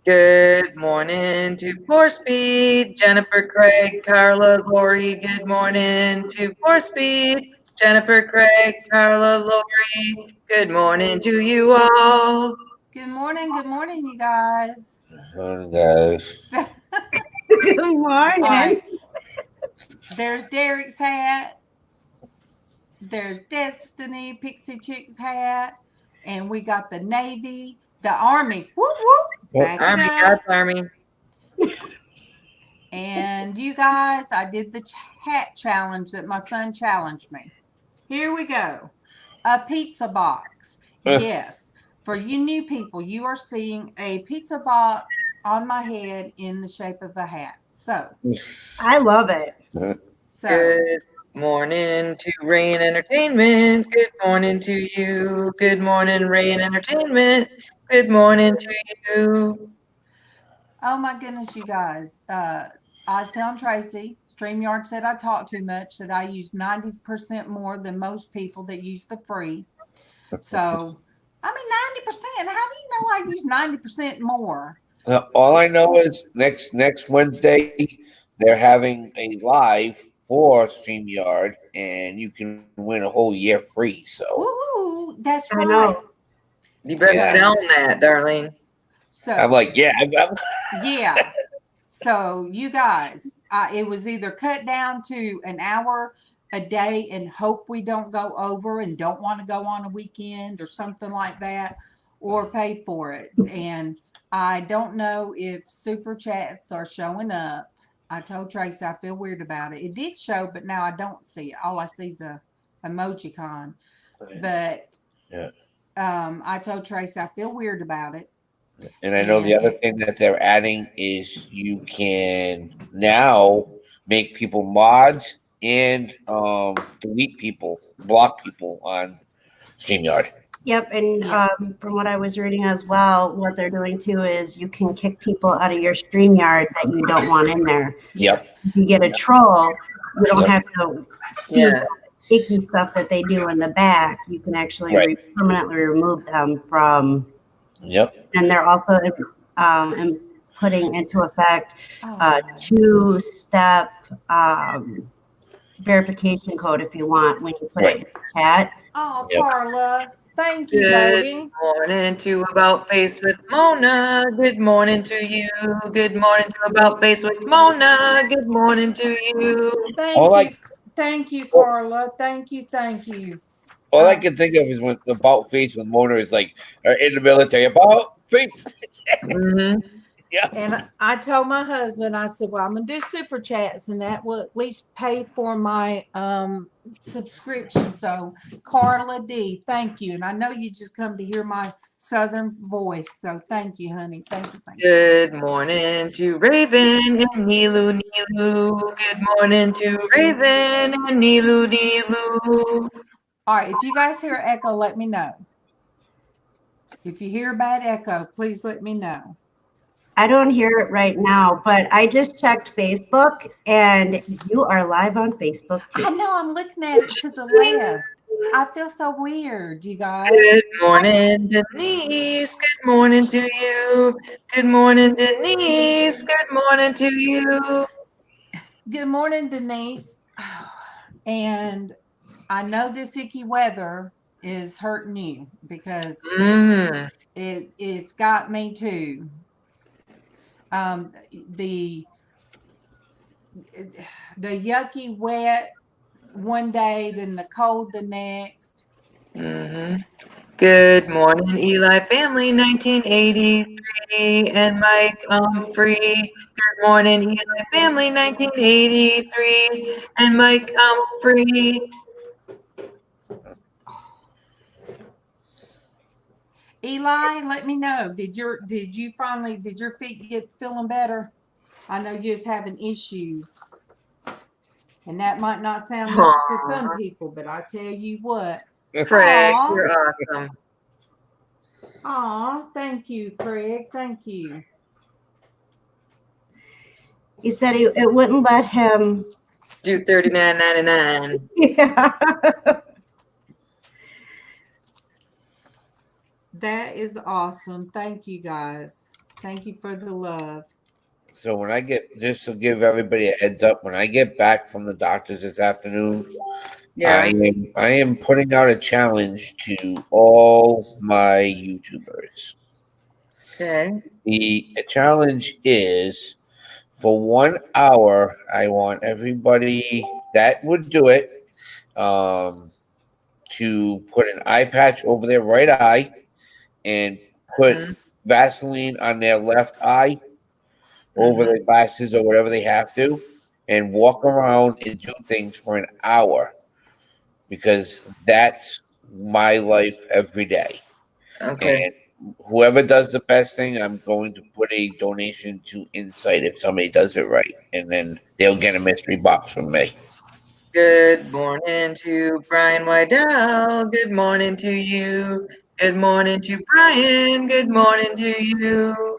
Good morning to Four Speed, Jennifer, Craig, Carla, Lori. Good morning to Four Speed, Jennifer, Craig, Carla, Lori. Good morning to you all. Good morning, you guys. Morning, guys. Good All morning. right, there's Derek's hat. There's Destiny, Pixie Chick's hat. And we got the Navy, the Army. Whoop, whoop. Back it Army, up. God's Army. And you guys, I did the hat challenge that my son challenged me. Here we go. A pizza box. Yes. For you new people, you are seeing a pizza box on my head in the shape of a hat. So, I love it. Good morning to Rain Entertainment. Good morning to you. Good morning, Rain Entertainment. Good morning to you. oh my goodness, you guys. I was telling Traci, StreamYard said I talk too much, that I use 90% more than most people that use the free. So, I mean, 90%. How do you know I use 90% more? All I know is next Wednesday they're having a live for StreamYard, and you can win a whole year free. So Ooh, that's I right. know. You better Yeah. get on that, darling. So, I'm like, yeah, yeah. So you guys, it was either cut down to an hour a day and hope we don't go over and don't want to go on a weekend or something like that, or pay for it. And I don't know if super chats are showing up. I told Tracy I feel weird about it. It did show, but now I don't see it. All I see is a emoji con. But Yeah. I told Tracy I feel weird about it. And I know the And other thing that they're adding is you can now make people mods and delete people, block people on StreamYard. Yep, and yeah, from what I was reading as well, what they're doing too is you can kick people out of your StreamYard that you don't want in there. yes. If you get a troll, you don't Yep. have to see Yeah. the icky stuff that they do in the back. You can actually Right. permanently remove them from. Yep. And they're also putting into effect Oh. two-step verification code if you want when you put it in the chat. Oh, Yep. Carla. Thank you, Good baby. morning to About Face with Mona. Good morning to you. Good morning to About Face with Mona. Good morning to you. All I Thank you, all, Carla. Thank you. Thank you. all I Uh, can think of is when about face with Mona is like in the military about face. Hmm. Yeah. and I told my husband, I said, well, I'm going to do super chats and that will at least pay for my subscription. So, Carla D, thank you. And I know you just come to hear my southern voice. So, thank you, honey. Thank you. Thank you. Good morning to Raven and Nilu Nilu. Good morning to Raven and Nilu Nilu. All right. If you guys hear echo, let me know. If you hear a bad echo, please let me know. I don't hear it right now, but I just checked Facebook and you are live on Facebook I too. know I'm looking at it to the left. I feel so weird, you guys. Good morning, Denise. Good morning to you. Good morning, Denise. Good morning to you. Good morning, Denise. And I know this icky weather is hurting you because Mm. it's got me too. Um, the the yucky wet one day, then the cold the next. Hmm. Good morning, Eli family, 1983, and Mike Free. Good morning, Eli family, 1983, and Mike Free. Eli, let me know. Did your feet get feeling better? I know you're just having issues. And that might not sound much to some Aw, people, but I tell you what. Craig, Aw. you're awesome. Aw, thank you, Craig. Thank you. He said it wouldn't let him. Do 39.99. Yeah. That is awesome. Thank you guys. Thank you for the love. So when I get, just to give everybody a heads up, when I get back from the doctors this afternoon, Yeah. I am putting out a challenge to all my YouTubers. Okay. The challenge is for 1 hour. I want everybody that would do it to put an eye patch over their right eye and put Mhm. Vaseline on their left eye over Mhm. their glasses or whatever they have to, and walk around and do things for an hour because that's my life every day. Okay. And whoever does the best thing, I'm going to put a donation to Insight if somebody does it right, and then they'll get a mystery box from me. Good morning to Brian Wydell. Good morning to you. Good morning to Brian. Good morning to you.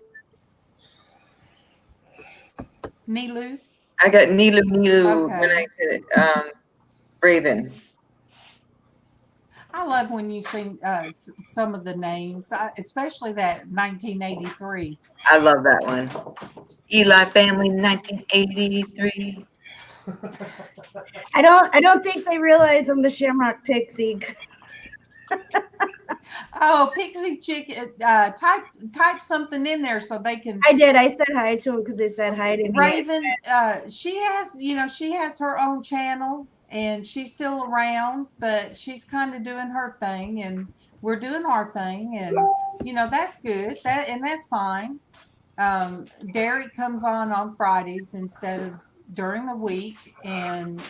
Nilu? I got Nilu when I Okay. could Raven. I love when you sing some of the names, especially that 1983. I love that one. Eli Family 1983. I don't think they realize I'm the Shamrock Pixie. Oh, Pixie Chicken, type something in there so they can. I did. I said hi to them because they said hi to me. Raven, she has her own channel and she's still around, but she's kind of doing her thing and we're doing our thing, and that's good. That's fine. Derek comes on Fridays instead of during the week, and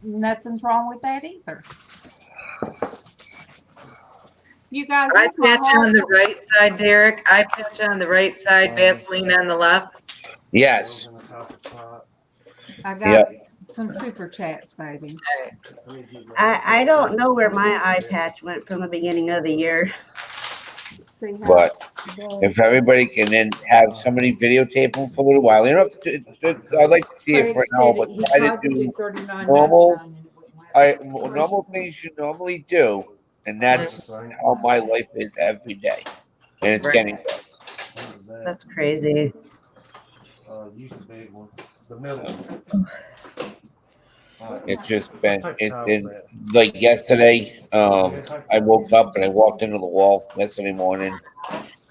nothing's wrong with that either. You guys, I that's my pitch on the heart. right side, Derek. I pitch on the right side, Vaseline on the left. Yes. I got Yep. some super chats, baby. I don't know where my eye patch went from the beginning of the year. See how But it goes. if everybody can then have somebody videotape them for a little while, you don't have to do, I'd like to see it Craig for an said hour, but he try to tried to do do 39.99 normal, and it wouldn't let him. normal things you normally do, and that's how my life is every day, and it's Right. getting worse. That's crazy. It's just it's been like yesterday. I woke up and I walked into the wall yesterday morning.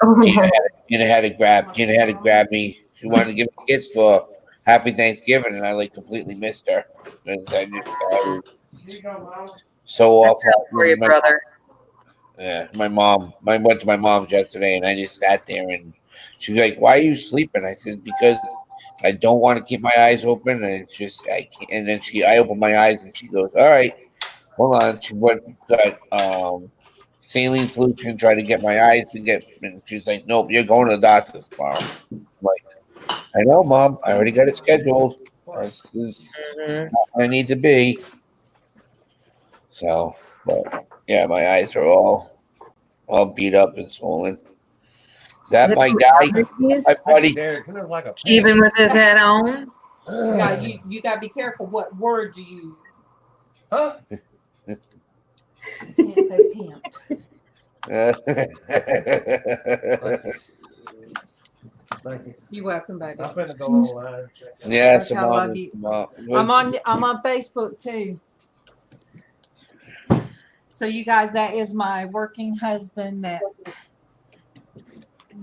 Oh my God. Tina had to grab me. She wanted to give me kiss for Happy Thanksgiving, and I like completely missed her. I was so I awful. feel for you, brother. Yeah, my mom. I went to my mom's yesterday, and I just sat there, and she's like, "Why are you sleeping?" I said, "Because I don't want to keep my eyes open, and it's just I can't." And then I opened my eyes, and she goes, "All right, hold on." She got saline solution, tried to get my eyes to get, and she's like, "Nope, you're going to the doctor's tomorrow." I'm like, I know, Mom. I already got it scheduled. This is Mhm. where I need to be. So, but yeah, my eyes are all beat up and swollen. Is that my guy? Hi, buddy. Even with his hat on. Yeah, you gotta be careful what word you use. Huh? Can't say pimp. You're welcome, baby. I'm finna go online. Yes, Okay, I love you. I'm on Facebook too. So you guys, that is my working husband that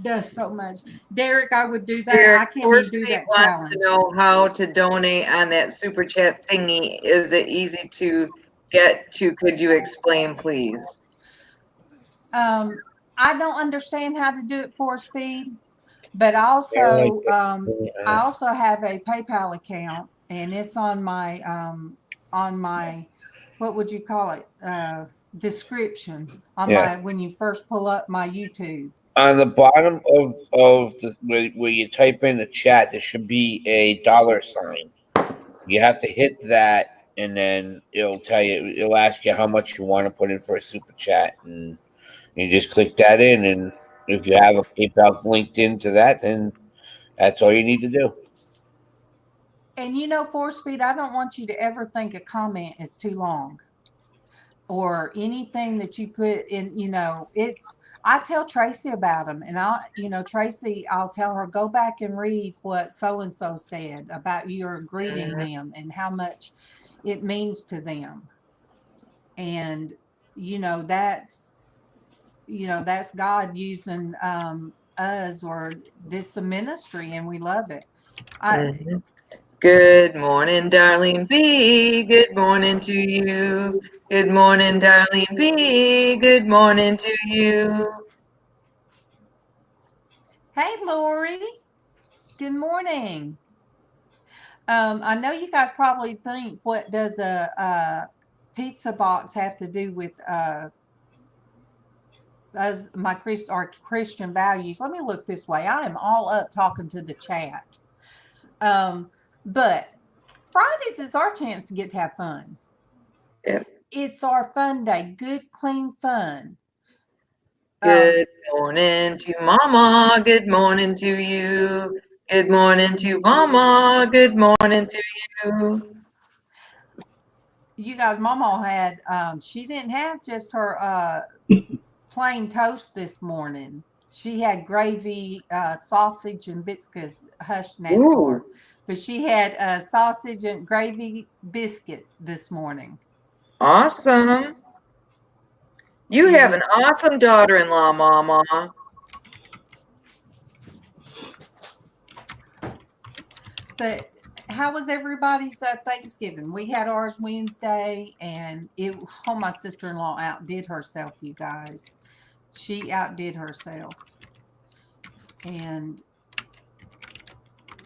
does so much. Derek, I would do that. Derek, I can't Poor even do Speed that wants challenge. to know how to donate on that super chat thingy. Is it easy to get to? Could you explain, please? I don't understand how to do it for speed, but I also have a PayPal account, and it's on my what would you call it, description on Yeah. my when you first pull up my YouTube. On the bottom of the where you type in the chat, there should be a $sign. You have to hit that, and then it'll ask you how much you want to put in for a super chat, and you just click that in. And if you have a PayPal linked into that, then that's all you need to do. And for speed, I don't want you to ever think a comment is too long or anything that you put in. I tell Traci about them, and Traci, I'll tell her, go back and read what so and so said about your greeting them and how much it means to them. And that's God using us, or this the ministry, and we love it. Good morning, Darlene B. Good morning to you. Good morning, Darlene B. Good morning to you. Hey, Lori. Good morning. I know you guys probably think, what does a pizza box have to do with as our Christian values? Let me look this way. I am all up talking to the chat. But Fridays is our chance to get to have fun. Yep. It's our fun day. Good, clean fun. Good morning to MawMaw. Good morning to you. Good morning to MawMaw. Good morning to you. You guys, MawMaw had, she didn't have just her plain toast this morning. She had gravy, sausage, and biscuits. Hush, NASCAR. But she had sausage and gravy biscuit this morning. Awesome. You have an awesome daughter-in-law, MawMaw. But how was everybody's Thanksgiving? We had ours Wednesday, and my sister-in-law outdid herself, you guys. She outdid herself. And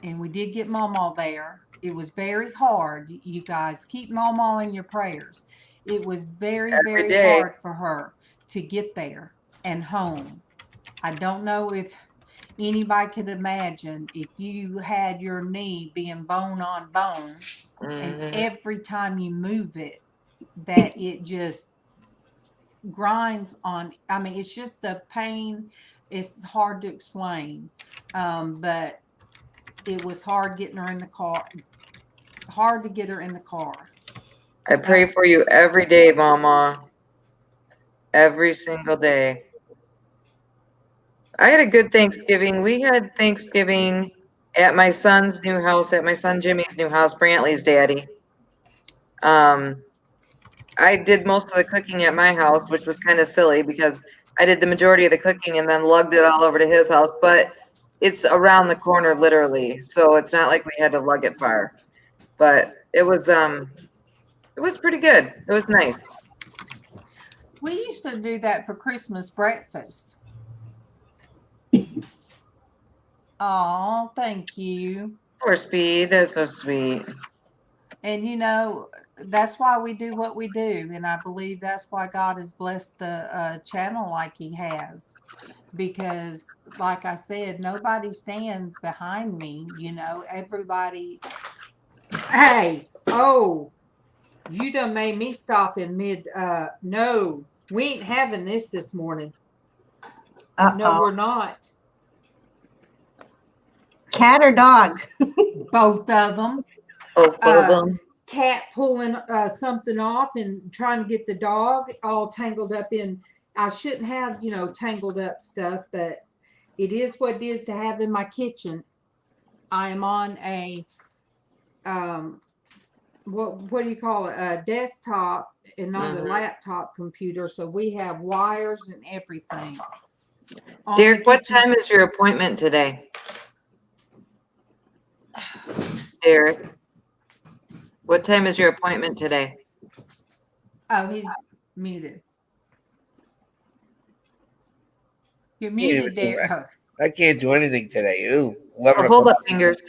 we did get MawMaw there. It was very hard. You guys, keep MawMaw in your prayers. It was very, very hard for her to get there and home. I don't know if anybody could imagine if you had your knee being bone on bone, and every time you move it, that it just grinds on. I mean, it's just a pain. It's hard to explain. But it was hard getting her in the car. Hard to get her in the car. I pray for you every day, MawMaw. Every single day. I had a good Thanksgiving. We had Thanksgiving at my son's new house, at my son Jimmy's new house, Brantley's daddy. I did most of the cooking at my house, which was kind of silly because I did the majority of the cooking and then lugged it all over to his house. But it's around the corner, literally, so it's not like we had to lug it far. But it was pretty good. It was nice. We used to do that for Christmas breakfast. Oh, thank you. Poor Speed, that's so sweet. And that's why we do what we do, and I believe that's why God has blessed the channel like He has, because, like I said, nobody stands behind me. Everybody. Hey, you done made me stop in mid. No, we ain't having this morning. No, we're not. Cat or dog? Both of them. Both of them. Cat pulling something off and trying to get the dog all tangled up in. I shouldn't have, tangled up stuff, but it is what it is to have in my kitchen. I am on a what do you call it? A desktop and not a laptop computer, so we have wires and everything. Derek, what time is your appointment today? Derek, what time is your appointment today? Oh, he's muted. You're muted, Derek. I can't do anything today. Ooh, hold up fingers.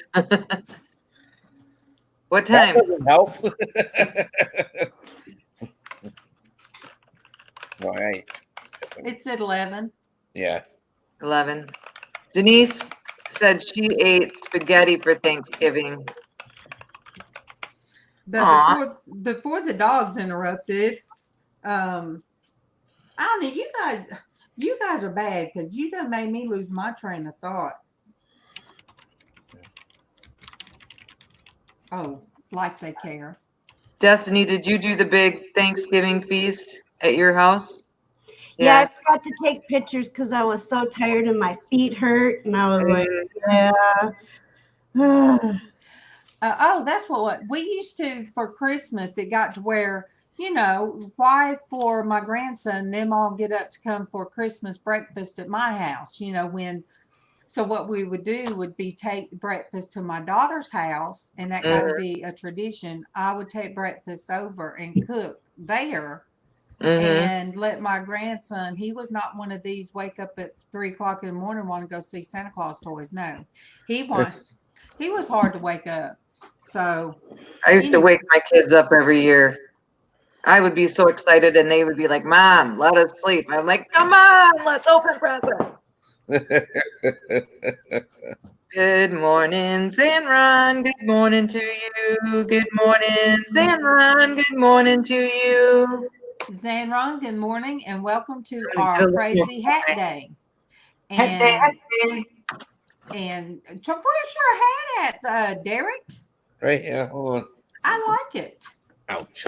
What time? That doesn't help. All right. It's at 11. Yeah. 11. Denise said she ate spaghetti for Thanksgiving. But before the dogs interrupted, I don't know, you guys are bad because you done made me lose my train of thought. Oh, like they care. Destiny, did you do the big Thanksgiving feast at your house? Yeah, I Yeah. forgot to take pictures because I was so tired and my feet hurt, and I was like, yeah. Oh, that's what we used to for Christmas. It got to where, why for my grandson, them all get up to come for Christmas breakfast at my house, so what we would do would be take breakfast to my daughter's house, and that got to be a tradition. I would take breakfast over and cook there and let my grandson, he was not one of these wake up at 3 o'clock in the morning, want to go see Santa Claus toys. No, he was hard to wake up. So I used to wake my kids up every year. I would be so excited and they would be like, Mom, let us sleep. I'm like, come on, let's open presents. Good morning, Zanron. Good morning to you. Good morning, Zanron. Good morning to you. Zanron, good morning and welcome to Get a our little Crazy more Hat Day. Hat day, hat day. And so where's your hat at, Derek? Right here. Hold on. I like it. Ouch.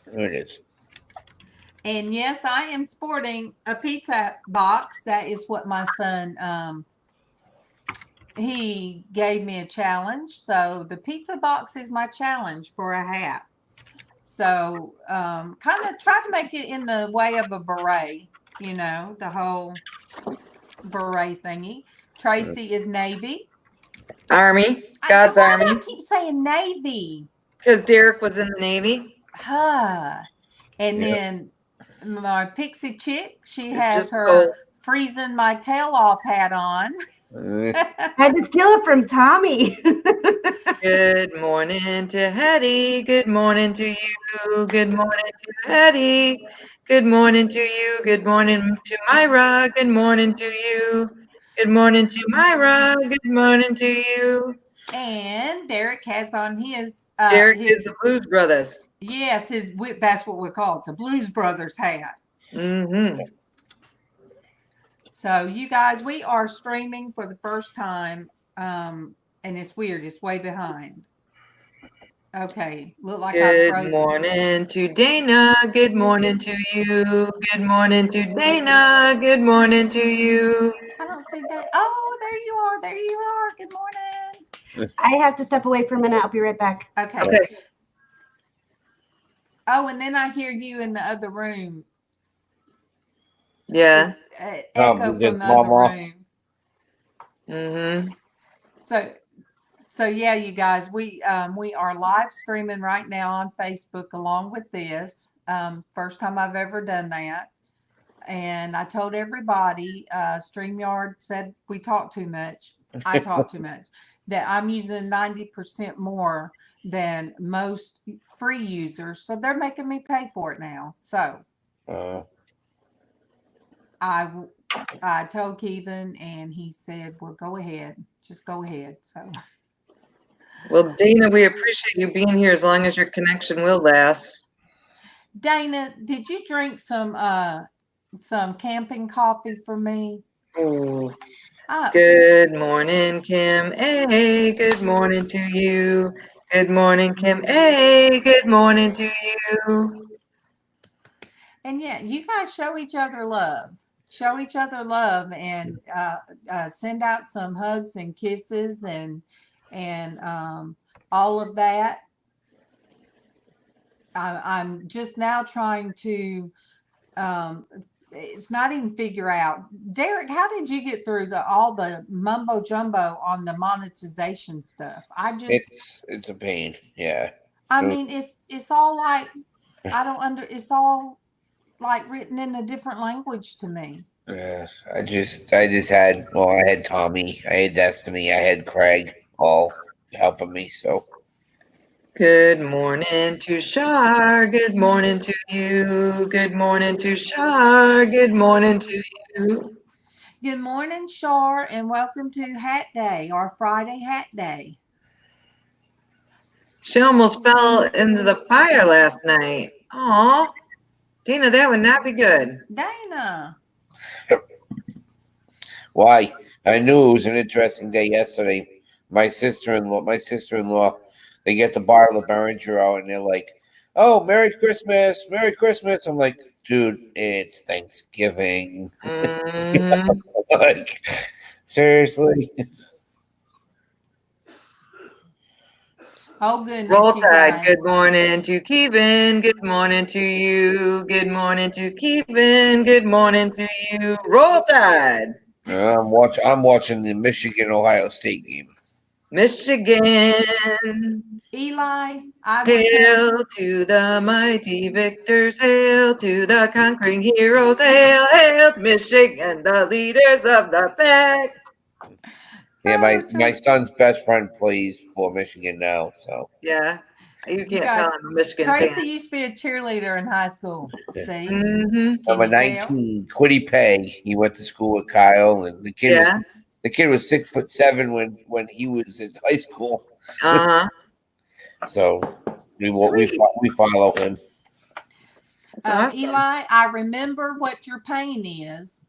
There it is. And yes, I am sporting a pizza box. That is what my son, he gave me a challenge. So the pizza box is my challenge for a hat. So kind of try to make it in the way of a beret, the whole beret thingy. Traci is Navy. Army. God's Why do Army. I keep saying Navy? Because Derek was in the Navy. Huh. And Yep. then my pixie chick, she It's has just her cold. freezing my tail off hat on. Had to steal it from Tommy. Good morning to Hetty. Good morning to you. Good morning to Hetty. Good morning to you. Good morning to Myra. Good morning to you. Good morning to Myra. Good morning to you. And Derek has on his Derek is the Blues Brothers. yes, that's what we call it, the Blues Brothers hat. Mm-hmm. So you guys, we are streaming for the first time, and it's weird. It's way behind. Okay, look like I was Good frozen. morning to Dana. Good morning to you. Good morning to Dana. Good morning to you. I don't see that. Oh, there you are. There you are. Good morning. I have to step away for a minute. I'll be right back. Okay. Okay. Oh, and then I hear you in the other room. Yeah. It's, echo because from the other MawMaw. room. Mm-hmm. So yeah, you guys, we are live streaming right now on Facebook along with this. First time I've ever done that. And I told everybody, StreamYard said we talk too much. I talk too much. That I'm using 90% more than most free users. So they're making me pay for it now. So I told Kevin and he said, well, go ahead. Just go ahead. So Well, Dana, we appreciate you being here as long as your connection will last. Dana, did you drink some camping coffee for me? Oh. Good morning, Kim A. Good morning to you. Good morning, Kim A. Good morning to you. And yeah, you guys show each other love. Show each other love and send out some hugs and kisses and all of that. I'm just now trying to. It's not even figure out. Derek, how did you get through all the mumbo jumbo on the monetization stuff? It's a pain. Yeah. I mean, it's all like it's all like written in a different language to me. Yeah. I just had I had Tommy, I had Destiny, I had Craig all helping me. So good morning to Shar. Good morning to you. Good morning to Shar. Good morning to you. Good morning, Shar, and welcome to Hat Day, our Friday Hat Day. She almost fell into the fire last night. Aw, Dana, that would not be good. Dana. why? I knew it was an interesting day yesterday. My sister-in-law, they get the bottle of Behringer out and they're like, "Oh, Merry Christmas, Merry Christmas." I'm like, dude, it's Thanksgiving. Mhm. Like, seriously. Oh goodness, Roll you Tide, guys. good morning to Kevin. Good morning to you. Good morning to Kevin. Good morning to you. Roll Tide. I'm watching the Michigan Ohio State game. Michigan. Eli, I will tell Hail to the mighty victors. Hail to the conquering heroes. Hail, hail to Michigan, the leaders of the pack. Yeah, my Traci, son's best friend plays for Michigan now, so Yeah, you you can't guys, tell I'm a Michigan Traci fan. used to be a cheerleader in high school. See, Mm-hmm. can number you tell? 19, Quiddy Pay. He went to school with Kyle, and Yeah. the kid was 6'7" when he was in high school. Uh-huh. So we Sweet. follow him. That's awesome. Eli, I remember what your pain is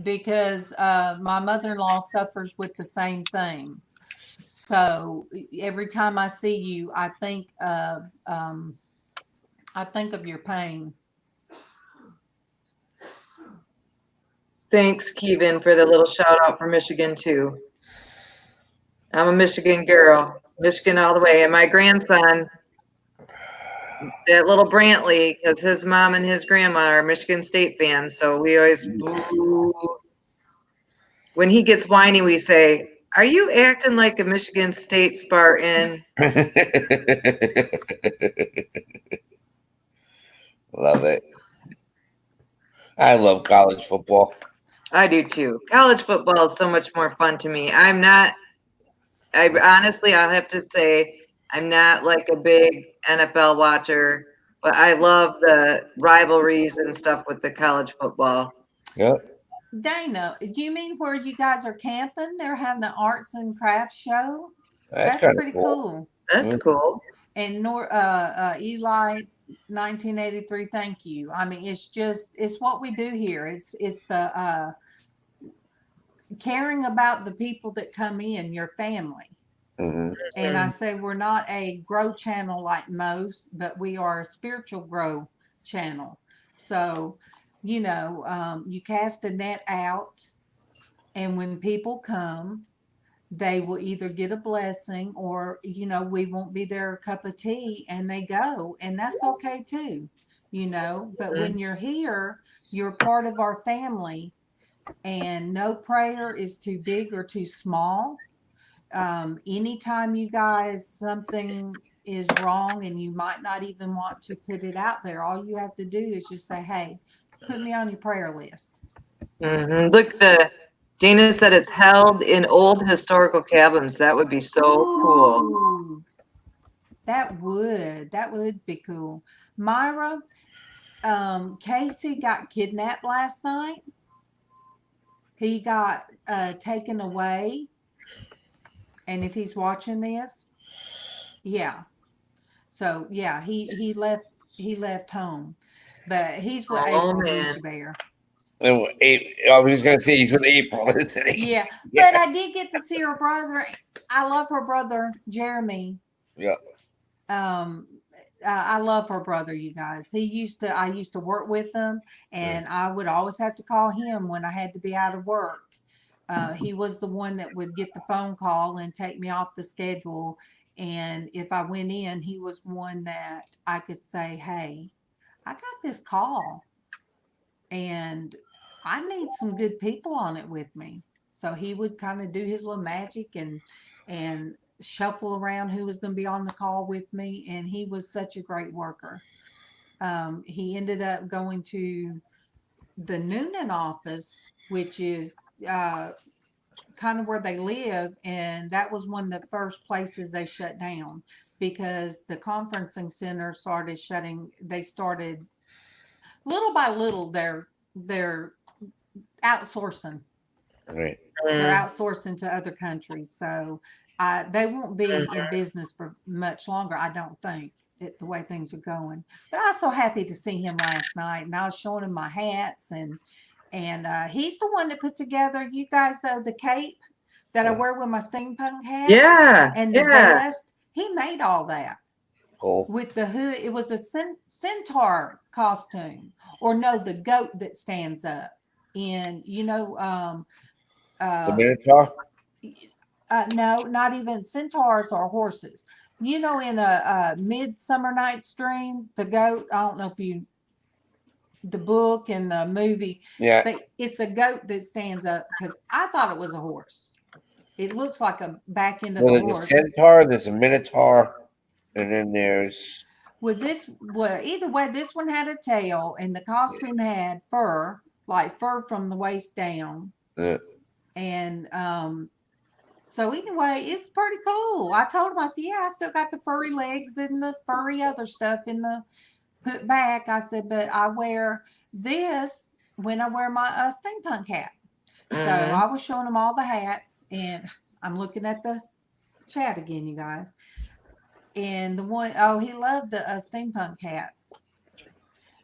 because my mother-in-law suffers with the same thing. So every time I see you, I think of your pain. Thanks, Kevin, for the little shout out for Michigan too. I'm a Michigan girl, Michigan all the way. And my grandson, that little Brantley, because his mom and his grandma are Michigan State fans, so we always boo. When he gets whiny, we say, "Are you acting like a Michigan State Spartan?" Love it. I love college football. I do too. College football is so much more fun to me. I honestly, I'll have to say, I'm not like a big NFL watcher, but I love the rivalries and stuff with the college football. Yep. Dana, do you mean where you guys are camping? They're having an arts and crafts show. That's That's kind of pretty cool. cool. That's cool. And Eli, 1983. Thank you. I mean, it's what we do here. It's the caring about the people that come in, your family. Mm-hmm. And I say we're not a grow channel like most, but we are a spiritual grow channel. So, you cast a net out, and when people come, they will either get a blessing or, we won't be their cup of tea and they go. And that's okay too, But when you're here, you're part of our family, and no prayer is too big or too small. Anytime you guys something is wrong and you might not even want to put it out there, all you have to do is just say, hey, put me on your prayer list. Look, Dana said it's held in old historical cabins. That would be so cool. Ooh, that would be cool. Myra, Casey got kidnapped last night. He got taken away. And if he's watching this, yeah. So yeah, he left home. But he's with Oh, April man. Bougie Bear. I was just gonna say he's with April, isn't he? Yeah. But I did get to see her brother. I love her brother, Jeremy. Yeah. I love her brother, you guys. I used to work with him, and I would always have to call him when I had to be out of work. He was the one that would get the phone call and take me off the schedule. And if I went in, he was one that I could say, hey, I got this call and I need some good people on it with me. So he would kind of do his little magic and shuffle around who was going to be on the call with me. And he was such a great worker. He ended up going to the Noonan office, which is kind of where they live. And that was one of the first places they shut down because the conferencing center they started little by little, they're outsourcing. Right. They're outsourcing to other countries. So they won't be in business for much longer, I don't think, the way things are going. But I was so happy to see him last night, and I was showing him my hats, and he's the one that put together, you guys know, the cape that I wear with my steampunk hat. Yeah. And the vest. He made all that. Cool. with the hood. It was a centaur costume, or no, the goat that stands up. And The Minotaur. no, not even centaurs or horses. In a Midsummer Night's Dream, the goat. I don't know if you the book and the movie. Yeah. But it's a goat that stands up because I thought it was a horse. It looks like a back end of Well, a there's horse. a centaur, there's a Minotaur, and then there's. Either way, this one had a tail and the costume had fur, like fur from the waist down. And so anyway, it's pretty cool. I told him, I said, yeah, I still got the furry legs and the furry other stuff in the put back. I said, but I wear this when I wear my steampunk hat. So I was showing them all the hats, and I'm looking at the chat again, you guys. And the one, he loved the steampunk hat.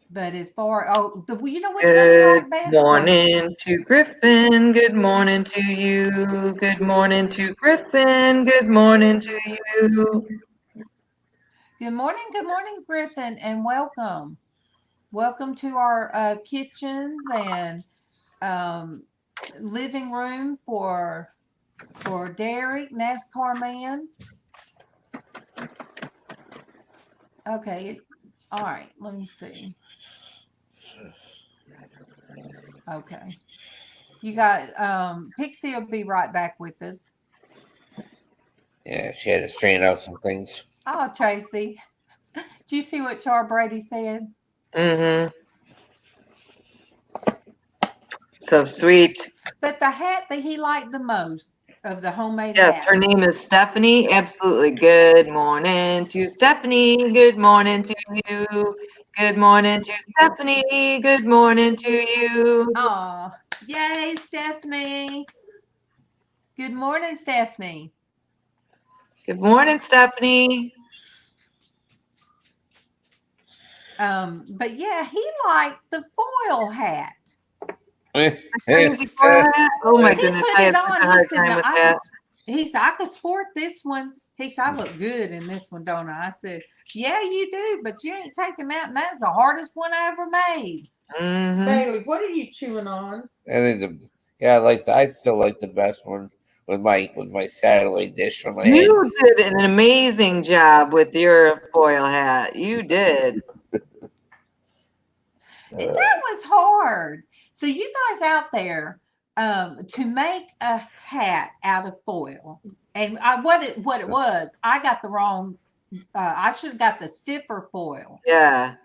But as far, you know what's Good really bad? morning to Griffin. Good morning to you. Good morning to Griffin. Good morning to you. Good morning, Griffin, and welcome. Welcome to our kitchens and living room for Derek, NASCAR man. Okay, all right. Let me see. Okay, you got Pixie will be right back with us. Yeah, she had to straighten out some things. Oh, Tracy, did you see what Char Brady said? Mm-hmm. So sweet. But the hat that he liked the most of the homemade Yes, hat. her name is Stephanie. Absolutely. Good morning to Stephanie. Good morning to you. Good morning to Stephanie. Good morning to you. Oh, yay, Stephanie. Good morning, Stephanie. Good morning, Stephanie. But yeah, he liked the foil hat. Crazy foil hat? Oh my He goodness, put I it have such on. a hard time with that. He said, I could sport this one. He said, I look good in this one, don't I? I said, yeah, you do, but you ain't taking that. And that's the hardest one I ever made. Mm-hmm. Bailey, what are you chewing on? I still like the best one with my satellite dish on my head. You did an amazing job with your foil hat. You did. That was hard. So you guys out there, to make a hat out of foil, and what it was, I got the wrong. I should have got the stiffer foil. Yeah.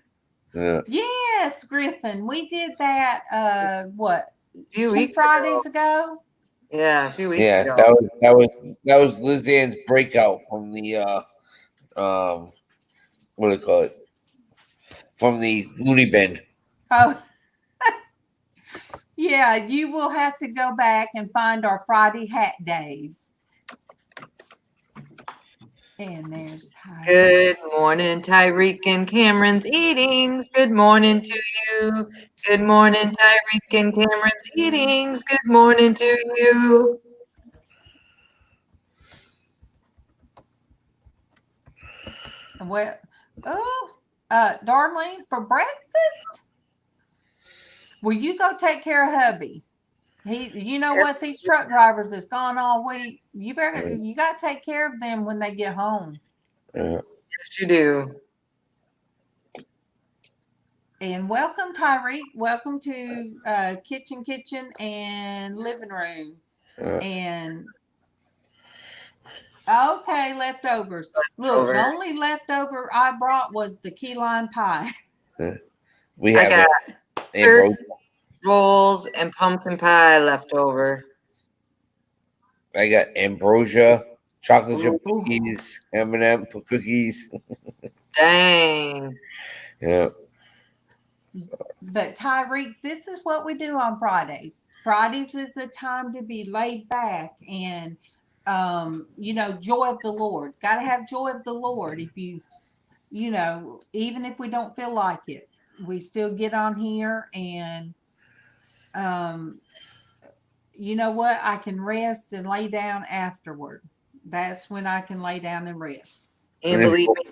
Yes, Griffin, we did that. What? A few 2 weeks Fridays ago. Yeah, a few weeks Yeah, ago. that was LizzAnn's breakout from the what do you call it? From the loony bin. Oh, yeah. You will have to go back and find our Friday hat days. And there's Tyreek. Good morning, Tyreek and Cameron's Eatings. Good morning to you. Good morning, Tyreek and Cameron's Eatings. Good morning to you. Well, Darlene, for breakfast, will you go take care of hubby? You know what? These truck drivers is gone all week. You got to take care of them when they get home. Yes, you do. And welcome, Tyreek. Welcome to kitchen and living room. And okay, leftovers. Look, the only leftover I brought was the key lime pie. We have turkey rolls and pumpkin pie left over. I got ambrosia, chocolate chip cookies, M&M cookies. Dang. Yeah. But Tyreek, this is what we do on Fridays. Fridays is the time to be laid back and joy of the Lord. Got to have joy of the Lord. If even if we don't feel like it, we still get on here and you know what? I can rest and lay down afterward. That's when I can lay down and rest. And believe me,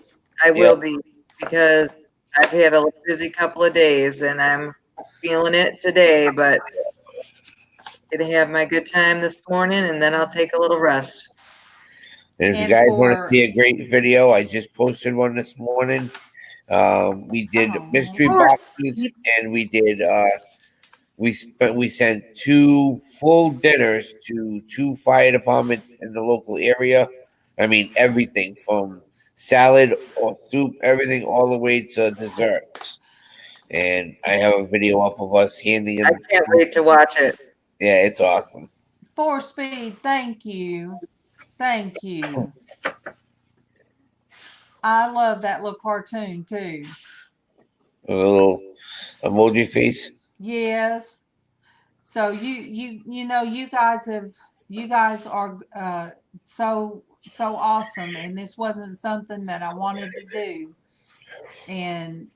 I will be, because I've had a busy couple of days and I'm feeling it today, but gonna have my good time this morning and then I'll take a little rest. And if you And guys want to for- see a great video, I just posted one this morning. We did Oh. mystery Of course. boxes, and we did we sent 2 full dinners to 2 fire departments in the local area. I mean, everything from salad or soup, everything all the way to desserts. And I have a video up of us handing I them. can't wait to watch it. Yeah, it's awesome. 4Speed, thank you. Thank you. I love that little cartoon too. A little emoji face. Yes. So you know you guys are so awesome, and this wasn't something that I wanted to do, and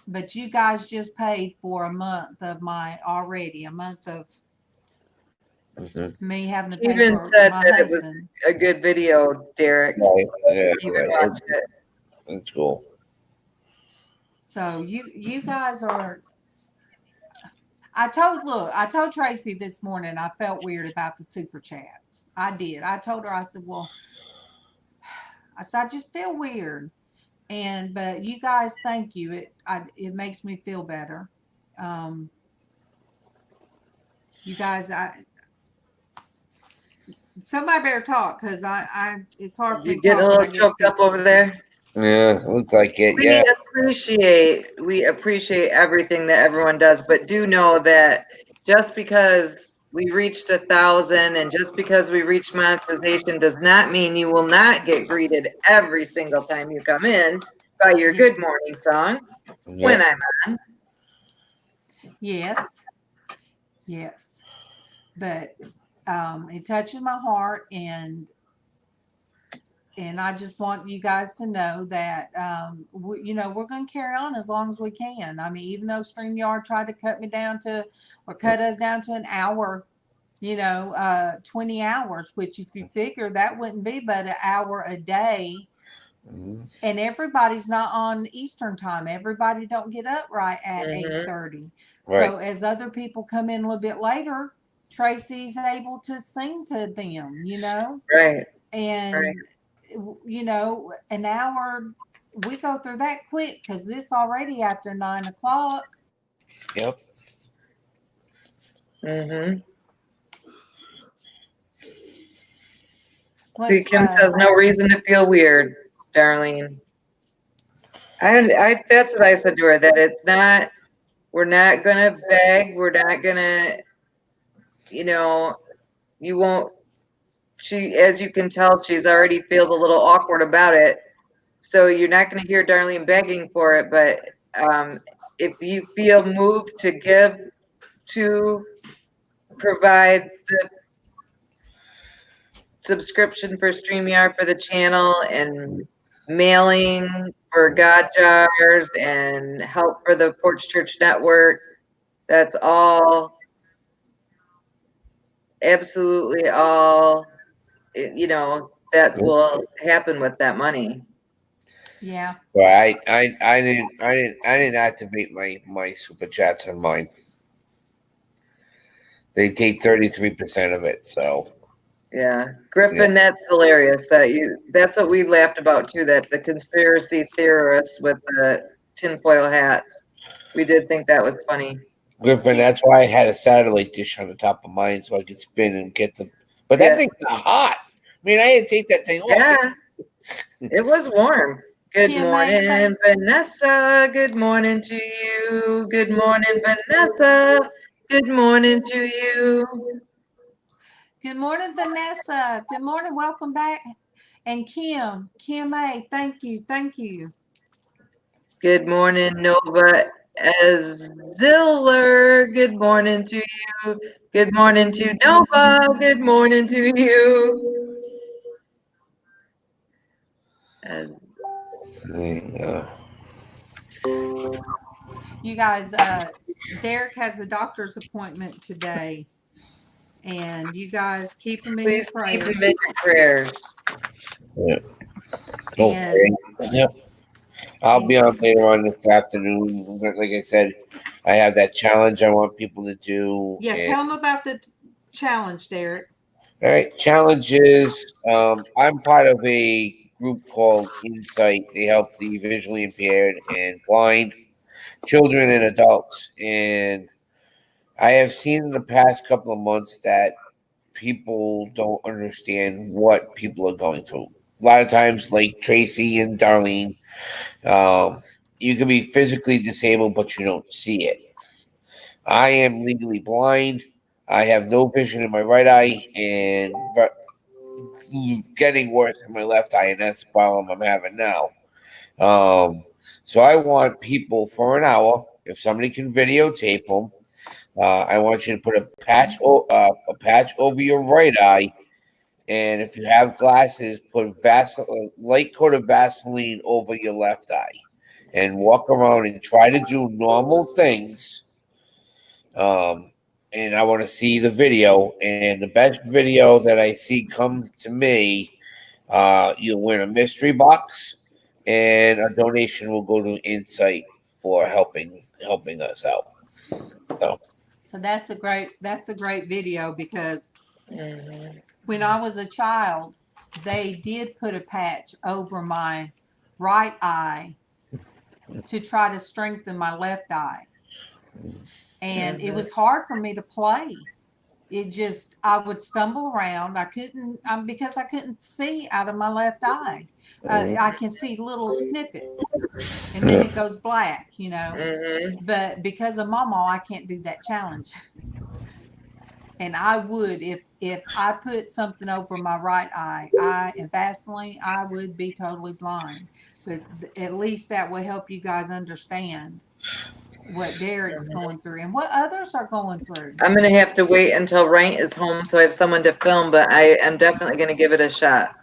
but you guys just paid for a month of a month of me having to He pay even for said my that it was husband. a good video, Derek. Right. Yeah, He even right. watched it. That's cool. So you guys are. I told Traci this morning I felt weird about the super chats. I did. I told her, I said, well, I just feel weird. But you guys, thank you. It makes me feel better. You guys, somebody better talk, because it's hard for me You to getting a talk when I little get choked up over speechless. there? Yeah, looks like it. Yeah. We appreciate everything that everyone does, but do know that just because we reached 1,000 and just because we reached monetization does not mean you will not get greeted every single time you come in by your good morning song when Yeah. I'm on. Yes. But it touches my heart, and I just want you guys to know that we're going to carry on as long as we can. I mean, even though StreamYard tried to cut us down to an hour, 20 hours, which if you figure that wouldn't be but an hour a day. Mhm. And everybody's not on Eastern time. Everybody don't get up right at 8:30. Right. So as other people come in a little bit later, Traci's able to sing to them, Right. and an hour, we go through that quick because it's already after 9:00. Yep. Mm-hmm. See, Let's, Kim says no reason to feel weird, Darlene. That's what I said to her, that we're not gonna beg, we're not gonna, you won't, as you can tell, she's already feels a little awkward about it. So you're not gonna hear Darlene begging for it, but if you feel moved to give to provide the subscription for StreamYard for the channel and mailing for God jars and help for the Porch Church Network, that's all, absolutely all, that will happen with that money. yeah. Well, I didn't activate my super chats on mine. They take 33% of it. So Yeah, Griffin, that's hilarious. That's what we laughed about too. That the conspiracy theorists with the tinfoil hats. We did think that was funny. Griffin, that's why I had a satellite dish on the top of mine so I could spin and get them. But that thing's not hot. I mean, I had to take that thing off. Yeah, it was warm. Good Kim, morning, Vanessa. Good morning to you. Good morning, Vanessa. Good morning to you. Good morning, Vanessa. Good morning. Welcome back. And Kim A, thank you. Good morning, Nova Ziller. Good morning to you. Good morning to Nova. Good morning to you. You guys, Derek has a doctor's appointment today, and you guys keep him in your Please prayers. keep him in your prayers. Yeah. Okay. Yep. I'll be on later on this afternoon. Like I said, I have that challenge I want people to do. Yeah, And, tell them about the challenge, Derek. all right, challenge is I'm part of a group called Insight. They help the visually impaired and blind children and adults. And I have seen in the past couple of months that people don't understand what people are going through. A lot of times, like Traci and Darlene, um, you can be physically disabled, but you don't see it. I am legally blind. I have no vision in my right eye and getting worse in my left eye, and that's the problem I'm having now. Um, so I want people for an hour, if somebody can videotape them, I want you to put a patch over your right eye, and if you have glasses, put light coat of Vaseline over your left eye, and walk around and try to do normal things. And I want to see the video, and the best video that I see come to me, you'll win a mystery box, and a donation will go to Insight for helping us out. So that's a great video because Mhm. when I was a child, they did put a patch over my right eye to try to strengthen my left eye. And it was hard for me to play. I would stumble around. I couldn't, because I couldn't see out of my left eye. I can see little snippets and then it goes black, But because of MawMaw, I can't do that challenge. And I would, if I put something over my right eye, and Vaseline, I would be totally blind. But at least that will help you guys understand what Derek's going through and what others are going through. I'm gonna have to wait until Ryan is home so I have someone to film, but I am definitely gonna give it a shot.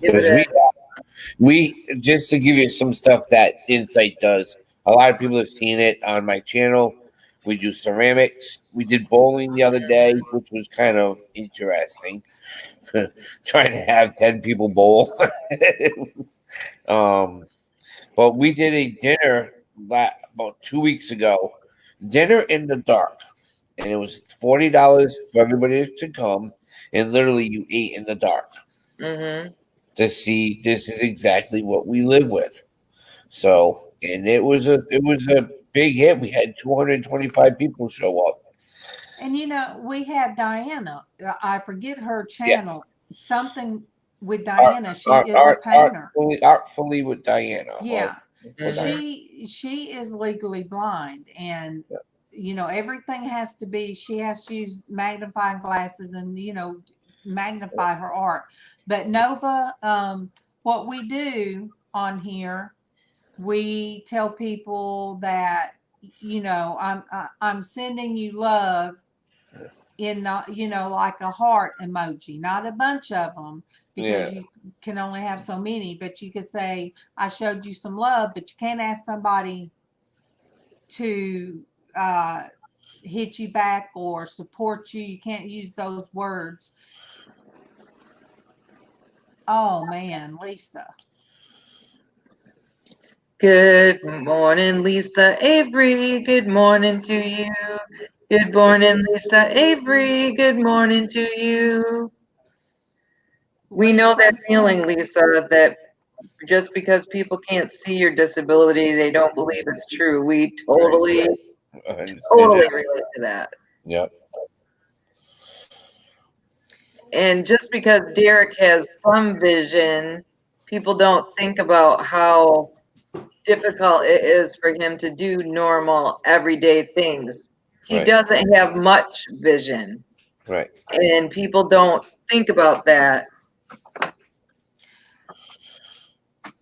Because we just to give you some stuff that Insight does. A lot of people have seen it on my channel. We do ceramics. We did bowling the other day, which was kind of interesting. Trying to have 10 people bowl. um, but we did a dinner about 2 weeks ago. Dinner in the dark, and it was $40 for everybody to come, and literally you ate in the dark. To see this is exactly what we live with. So, and it was a big hit. We had 225 people show up. And we have Diana. I forget her Yeah. channel. Something with Diana. She is a painter. Artfully with Diana. Yeah. She is legally blind, and everything has to be, she has to use magnifying glasses and magnify her art. But Nova, what we do on here, we tell people that I'm sending you love in the like a heart emoji, not a bunch of them, because you can only have so many. But you could say, I showed you some love, but you can't ask somebody to hit you back or support you. You can't use those words. Oh man, Lisa. Good morning, Lisa Avery. Good morning to you. Good morning, Lisa Avery. Good morning to you. We know that feeling, Lisa, that just because people can't see your disability, they don't believe it's true. We totally relate to that. Yep. And just because Derek has some vision, people don't think about how difficult it is for him to do normal everyday things. He doesn't have much vision. Right. And people don't think about that.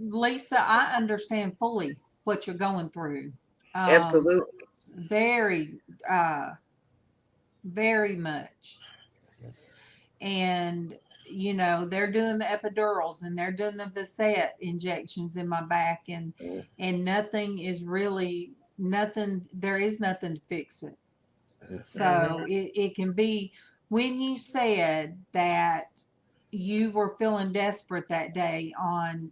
Lisa, I understand fully what you're going through. Absolutely. Very, very much. And they're doing the epidurals and they're doing the Vasette injections in my back, and nothing is really nothing. There is nothing to fix it. So it can be, when you said that you were feeling desperate that day on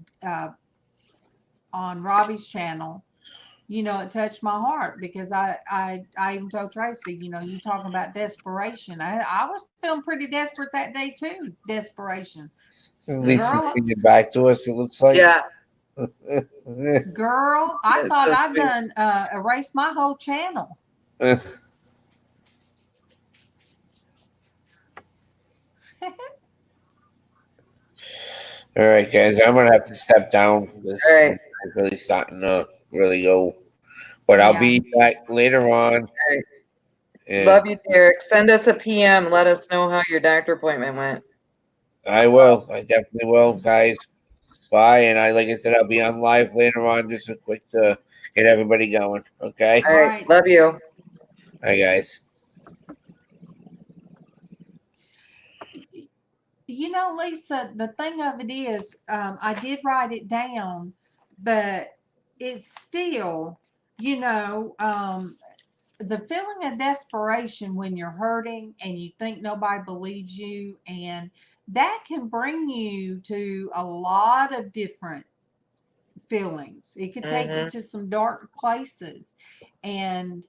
Robbie's channel, you know, it touched my heart because I even told Traci, you know, you talking about desperation. I was feeling pretty desperate that day too. Desperation. At least you Girl, bring it back to us, it looks like. Yeah, girl, I that's thought so I'd sweet. done erased my whole channel. All right, guys, I'm gonna have to step down. This All right, is really starting to really go, but I'll Yeah. be back later on. all right. And Love you, Derek. Send us a PM. Let us know how your doctor appointment went. I will. I definitely will, guys. Bye. And like I said, I'll be on live later on. Just a quick to get everybody going. Okay. All All right, right. love you. Hi, guys. You know, Lisa, the thing of it is, I did write it down, but it's still, you know, the feeling of desperation when you're hurting and you think nobody believes you, and that can bring you to a lot of different feelings. It could take you to some dark places. And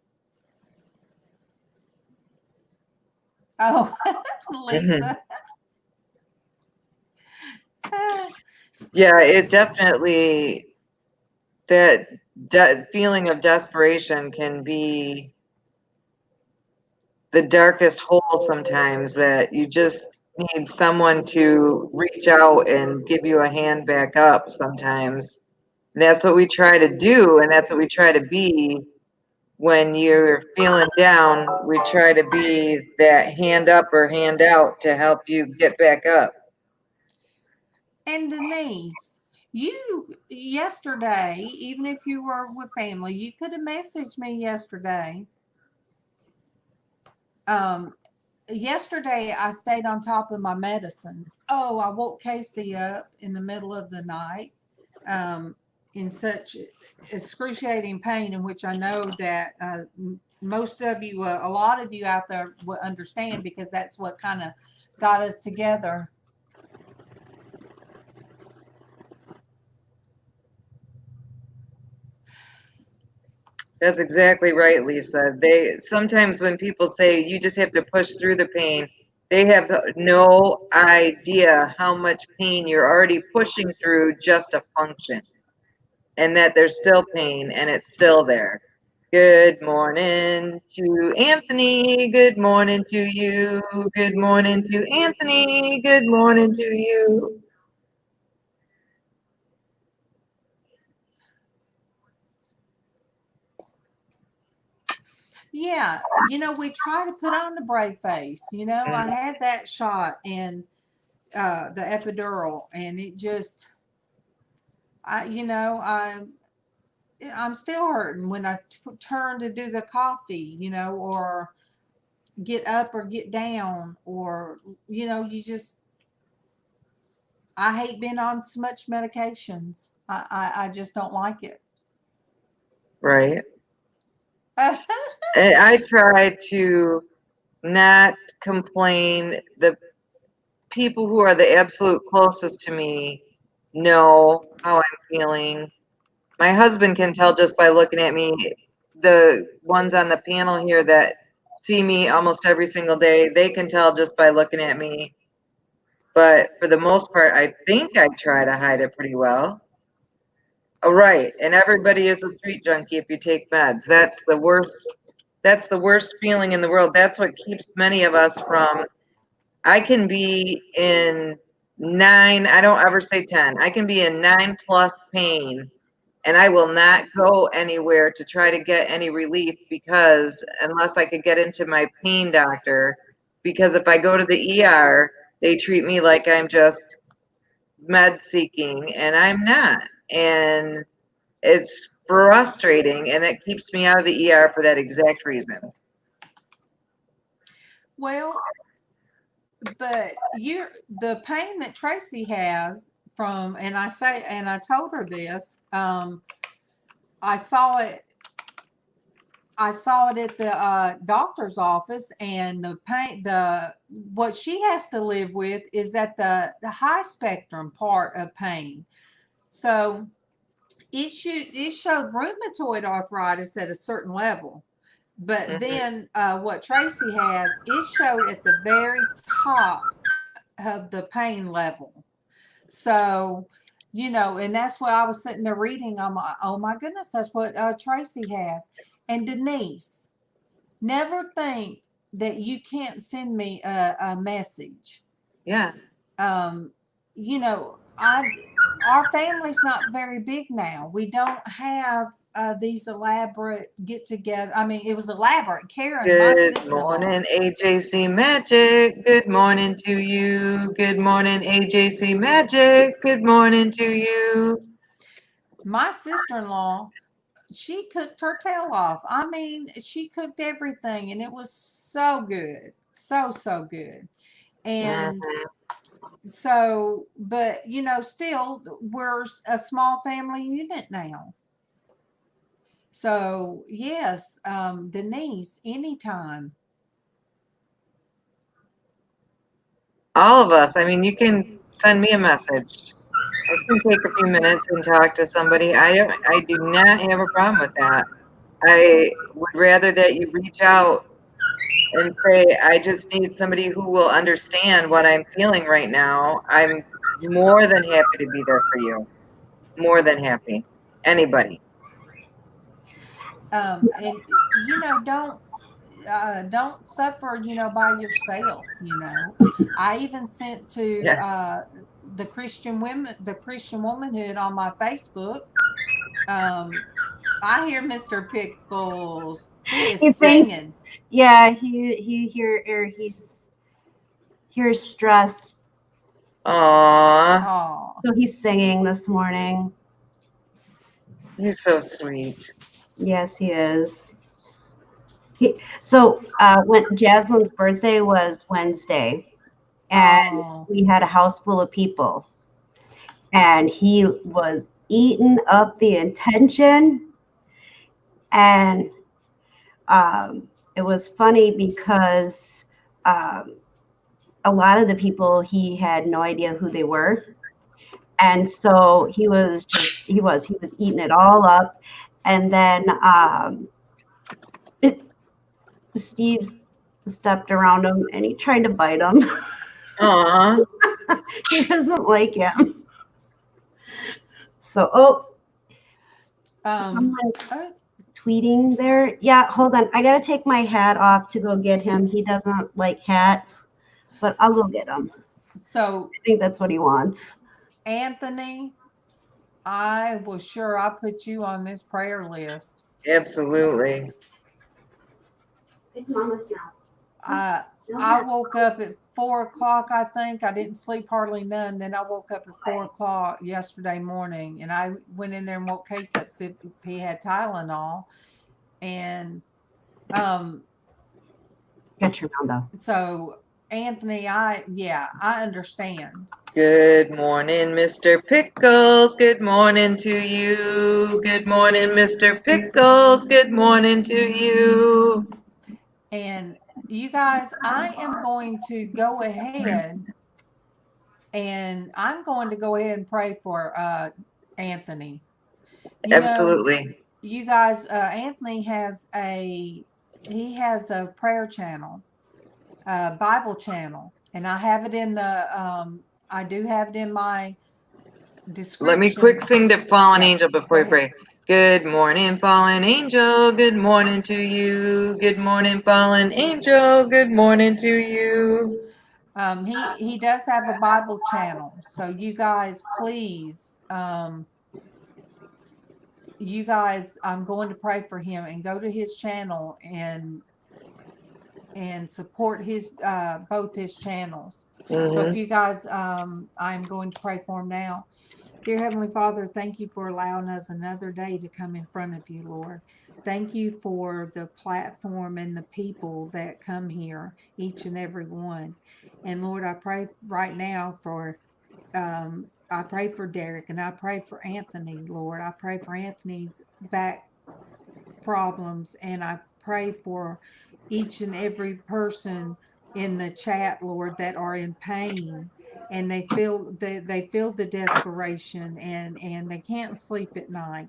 oh, Lisa. Yeah, it definitely, that feeling of desperation can be the darkest hole sometimes, that you just need someone to reach out and give you a hand back up sometimes. And that's what we try to do, and that's what we try to be when you're feeling down. We try to be that hand up or hand out to help you get back up. And Denise, you yesterday, even if you were with family, you could have messaged me yesterday. Yesterday I stayed on top of my medicines. Oh, I woke Casey up in the middle of the night, in such excruciating pain, in which I know that most of you, a lot of you out there will understand, because that's what kind of got us together. That's exactly right, Lisa. They sometimes, when people say you just have to push through the pain, they have no idea how much pain you're already pushing through just to function, and that there's still pain and it's still there. Good morning to Anthony. Good morning to you. Good morning to Anthony. Good morning to you. Yeah, you know, we try to put on the brave face. You know, I had that shot and the epidural, and it just, I'm still hurting when I turn to do the coffee, you know, or get up or get down, or, you know, I hate being on so much medications. I just don't like it. Right. And I try to not complain. The people who are the absolute closest to me know how I'm feeling. My husband can tell just by looking at me. The ones on the panel here that see me almost every single day, they can tell just by looking at me. But for the most part, I think I try to hide it pretty well. Oh, right. And everybody is a street junkie if you take meds. That's the worst. That's the worst feeling in the world. That's what keeps many of us from. I can be in 9, I don't ever say 10. I can be in 9+ pain, and I will not go anywhere to try to get any relief, because unless I could get into my pain doctor, because if I go to the ER, they treat me like I'm just med seeking, and I'm not. And it's frustrating, and it keeps me out of the ER for that exact reason. Well, but the pain that Traci has from, and I told her this, I saw it, I saw it at the doctor's office, and what she has to live with is at the high spectrum part of pain. So it showed rheumatoid arthritis at a certain level, but then what Traci has, it showed at the very top of the pain level. So, and that's what I was sitting there reading. I'm like, oh my goodness, that's what Traci has. And Denise, never think that you can't send me a message. Yeah. Our family's not very big now. We don't have these elaborate get together. I mean, it was elaborate. Karen, my Good sister-in-law. morning, AJC Magic. Good morning to you. Good morning, AJC Magic. Good morning to you. My sister-in-law, she cooked her tail off. I mean, she cooked everything, and it was so good. So good. And so, but still, we're a small family unit now. So yes, Denise, anytime. All of us. I mean, you can send me a message. I can take a few minutes and talk to somebody. I do not have a problem with that. I would rather that you reach out and say, I just need somebody who will understand what I'm feeling right now. I'm more than happy to be there for you. More than happy. Anybody. And don't suffer, by yourself. I even sent to Yeah. the Christian Womanhood on my Facebook. I hear Mr. Pickles. He is You think? singing. Yeah, he's stressed, Aw, Oh, so he's singing this morning. he's so sweet. Yes, he is. So when Jaslyn's birthday was Wednesday, and we had a house full of people, and he was eating up the attention, and it was funny because a lot of the people, he had no idea who they were, and so he was eating it all up, and then Steve stepped around him and he tried to bite him. Aw. He doesn't like him. So someone tweeting there. Yeah, hold on. I gotta take my hat off to go get him. He doesn't like hats, but I'll go get him. So I think that's what he wants. Anthony, I was sure I put you on this prayer list. Absolutely. It's Mama's now. I woke up at 4:00. I think I didn't sleep hardly none. Then I woke up at 4:00 yesterday morning, and I went in there and woke Case up. Said he had Tylenol, and Get your round though. so Anthony, I understand. Good morning, Mr. Pickles. Good morning to you. Good morning, Mr. Pickles. Good morning to you. And you guys, I am going to go ahead and pray for Anthony. Absolutely. You guys, Anthony has a prayer channel, Bible channel, and I have it in the I do have it in my description. Let me quick sing the fallen angel before we pray. Good morning, fallen angel. Good morning to you. Good morning, fallen angel. Good morning to you. He does have a Bible channel, so you guys, please, I'm going to pray for him and go to his channel and support his both his channels. So if you guys, I'm going to pray for him now. Dear Heavenly Father, thank you for allowing us another day to come in front of you, Lord. Thank you for the platform and the people that come here, each and every one. And Lord, I pray right now for I pray for Derek, and I pray for Anthony, Lord. I pray for Anthony's back problems, and I pray for each and every person in the chat, Lord, that are in pain, and they feel the desperation, and they can't sleep at night.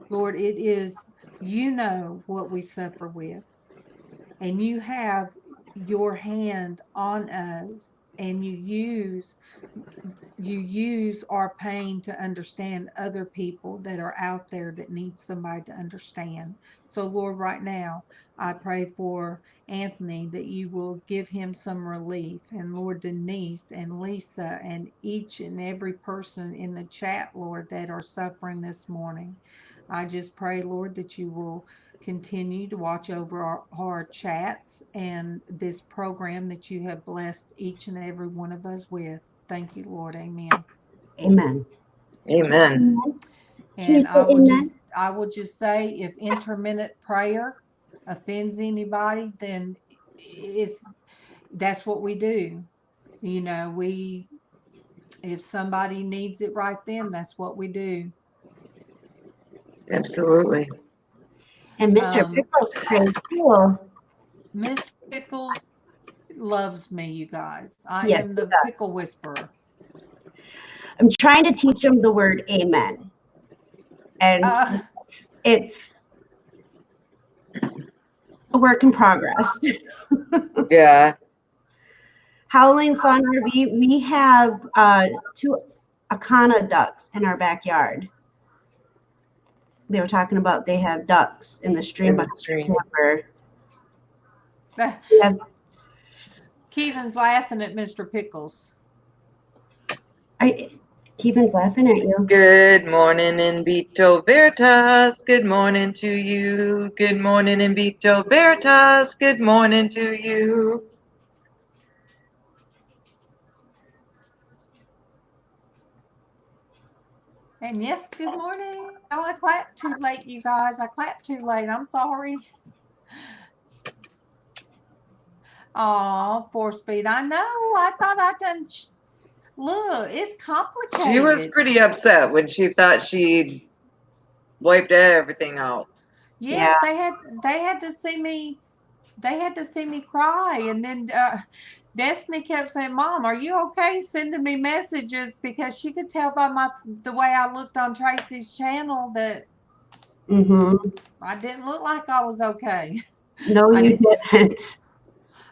Lord, it is, you know what we suffer with, and you have your hand on us, and you use our pain to understand other people that are out there that need somebody to understand. So, Lord, right now, I pray for Anthony that you will give him some relief. And Lord, Denise and Lisa and each and every person in the chat, Lord, that are suffering this morning. I just pray, Lord, that you will continue to watch over our chats and this program that you have blessed each and every one of us with. Thank you, Lord. Amen. Amen. Amen. And Can you say amen? I will just say, if intermittent prayer offends anybody, then that's what we do. You know, if somebody needs it right then, that's what we do. Absolutely. And Mr. Pickles prayed too. Mr. Pickles loves me, you guys. I Yes, am he the does. pickle whisperer. I'm trying to teach him the word amen. And it's a work in progress. Yeah. Howling Fun RV, we have 2 Akana ducks in our backyard. They were talking about they have ducks in the stream. In the stream. Keevan's laughing at Mr. Pickles. Keevan's laughing at you. Good morning, in Vito Veritas. Good morning to you. Good morning, in Vito Veritas. Good morning to you. And yes, good morning. Oh, I clapped too late, you guys. I clapped too late. I'm sorry. Oh, 4-speed. I know. I thought I'd done. Look, it's complicated. She was pretty upset when she thought she'd wiped everything out. Yes, Yeah. they had to see me. They had to see me cry, and then Destiny kept saying, "Mom, are you okay?" Sending me messages because she could tell by the way I looked on Traci's channel that I didn't look like I was okay. No, you didn't.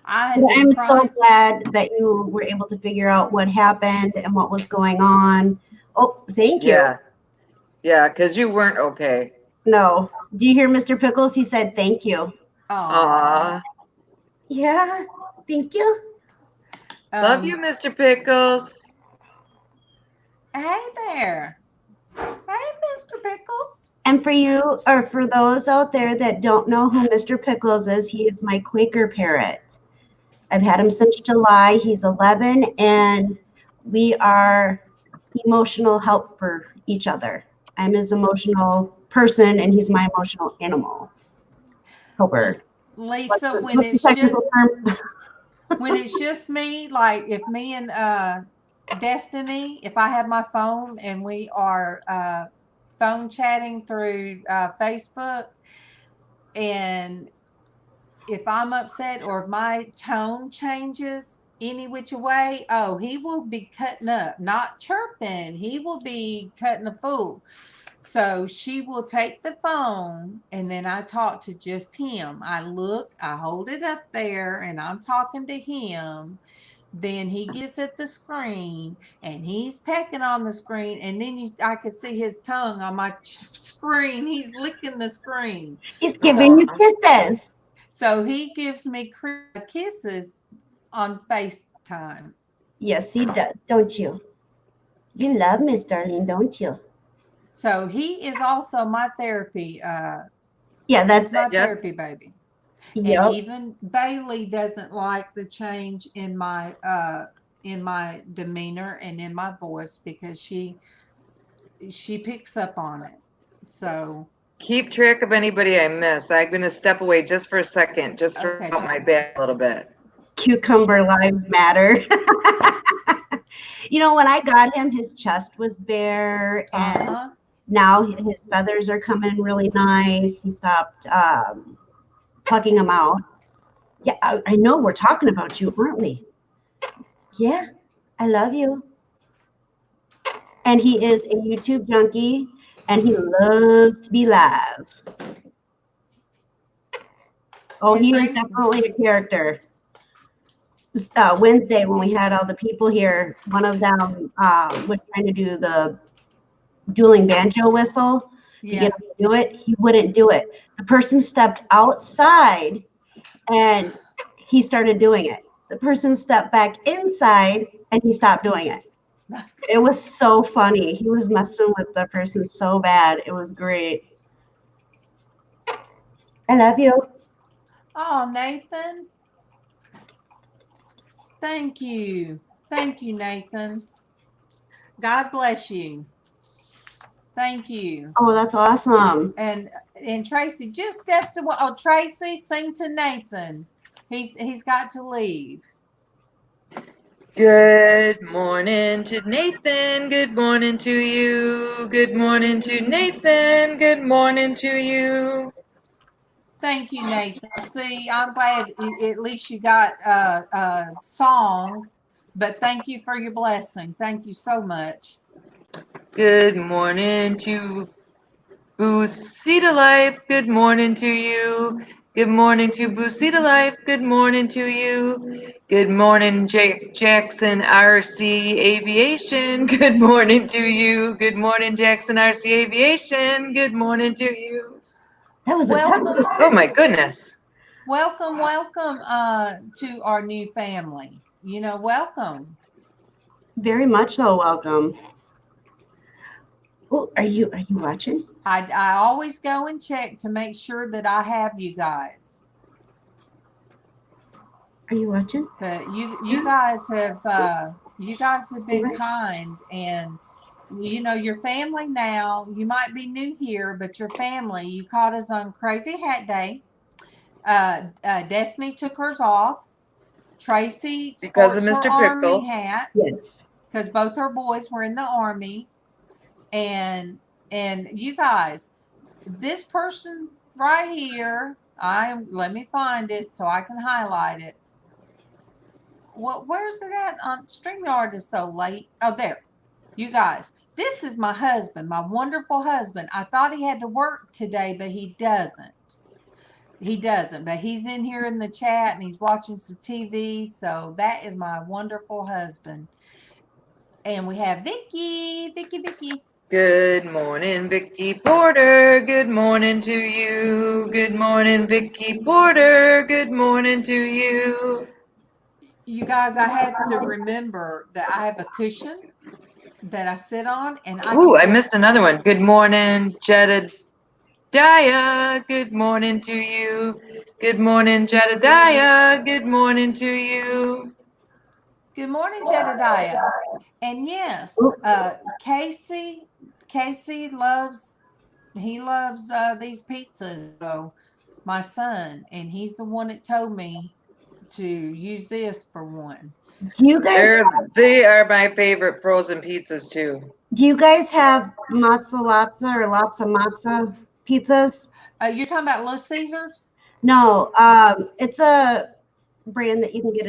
I'm so glad that you were able to figure out what happened and what was going on. Oh, thank you. Yeah, because you weren't okay. No. Do you hear Mr. Pickles? He said thank you. Aww. Yeah, thank you. Love you, Mr. Pickles. Hey there. Hey, Mr. Pickles. And for you, or for those out there that don't know who Mr. Pickles is, he is my Quaker parrot. I've had him since July. He's 11, and we are emotional help for each other. I'm his emotional person, and he's my emotional animal helper. Lisa, when it's just me, like if me and Destiny, if I have my phone and we are phone chatting through Facebook, and if I'm upset or if my tone changes any which way, oh, he will be cutting up, not chirping. He will be cutting a fool. So she will take the phone, and then I talk to just him. I hold it up there, and I'm talking to him. Then he gets at the screen, and he's pecking on the screen, and then I could see his tongue on my screen. He's licking the screen. He's giving you kisses. So he gives me kisses on FaceTime. Yes, he does, don't you? You love Miss Darlene, don't you? So he is also my therapy. Yeah, that's my therapy baby. Yep. And even Bailey doesn't like the change in my demeanor and in my voice because she picks up on it. So keep track of anybody I miss. I'm going to step away just for a second, just to out my back a little bit. Cucumber lives matter. You know, when I got him, his chest was bare, and now his feathers are coming really nice. He stopped hugging him out. Yeah, I know we're talking about you, aren't we? Yeah, I love you. And he is a YouTube junkie, and he loves to be live. Oh, he is definitely a character. Wednesday, when we had all the people here, one of them was trying to do the dueling banjo whistle to get him to do it. He wouldn't do it. The person stepped outside and he started doing it. The person stepped back inside and he stopped doing it. It was so funny. He was messing with the person so bad. It was great. I love you. Oh, Nathan. Thank you. Thank you, Nathan. God bless you. Thank you. Oh, that's awesome. And Traci just stepped away. Oh, Traci, sing to Nathan. He's got to leave. Good morning to Nathan. Good morning to you. Good morning to Nathan. Good morning to you. Thank you, Nathan. See, I'm glad at least you got a song, but thank you for your blessing. Thank you so much. Good morning to Boosita Life. Good morning to you. Good morning to Boosita Life. Good morning to you. Good morning, Jackson RC Aviation. Good morning to you. Good morning, Jackson RC Aviation. Good morning to you. That was a tough one. Oh my goodness. Welcome to our new family. Welcome. Very much so welcome. Oh, are you watching? I always go and check to make sure that I have you guys. Are you watching? But you guys have been kind, and your family now. You might be new here, but your family. You caught us on Crazy Hat Day. Destiny took hers off. Traci Because of sports Mr. her Prickle. army hat. Yes. Because both her boys were in the army, and you guys, this person right here. Let me find it so I can highlight it. Where's it at? StreamYard is so late. Oh, there. You guys, this is my husband, my wonderful husband. I thought he had to work today, but he doesn't. But he's in here in the chat and he's watching some TV. So that is my wonderful husband. And we have Vicky. Good morning, Vicky Porter. Good morning to you. Good morning, Vicky Porter. Good morning to you. You guys, I have to remember that I have a cushion that I sit on, and I missed another one. Good morning, Jedediah. Good morning to you. Good morning, Jedediah. Good morning to you. Good morning, Jedediah. And yes, Casey loves these pizzas. So my son, and he's the one that told me to use this for one. Do you guys? They are my favorite frozen pizzas too. Do you guys have matzo latza or latza matza pizzas? You're talking about Little Caesars? No, it's a brand that you can get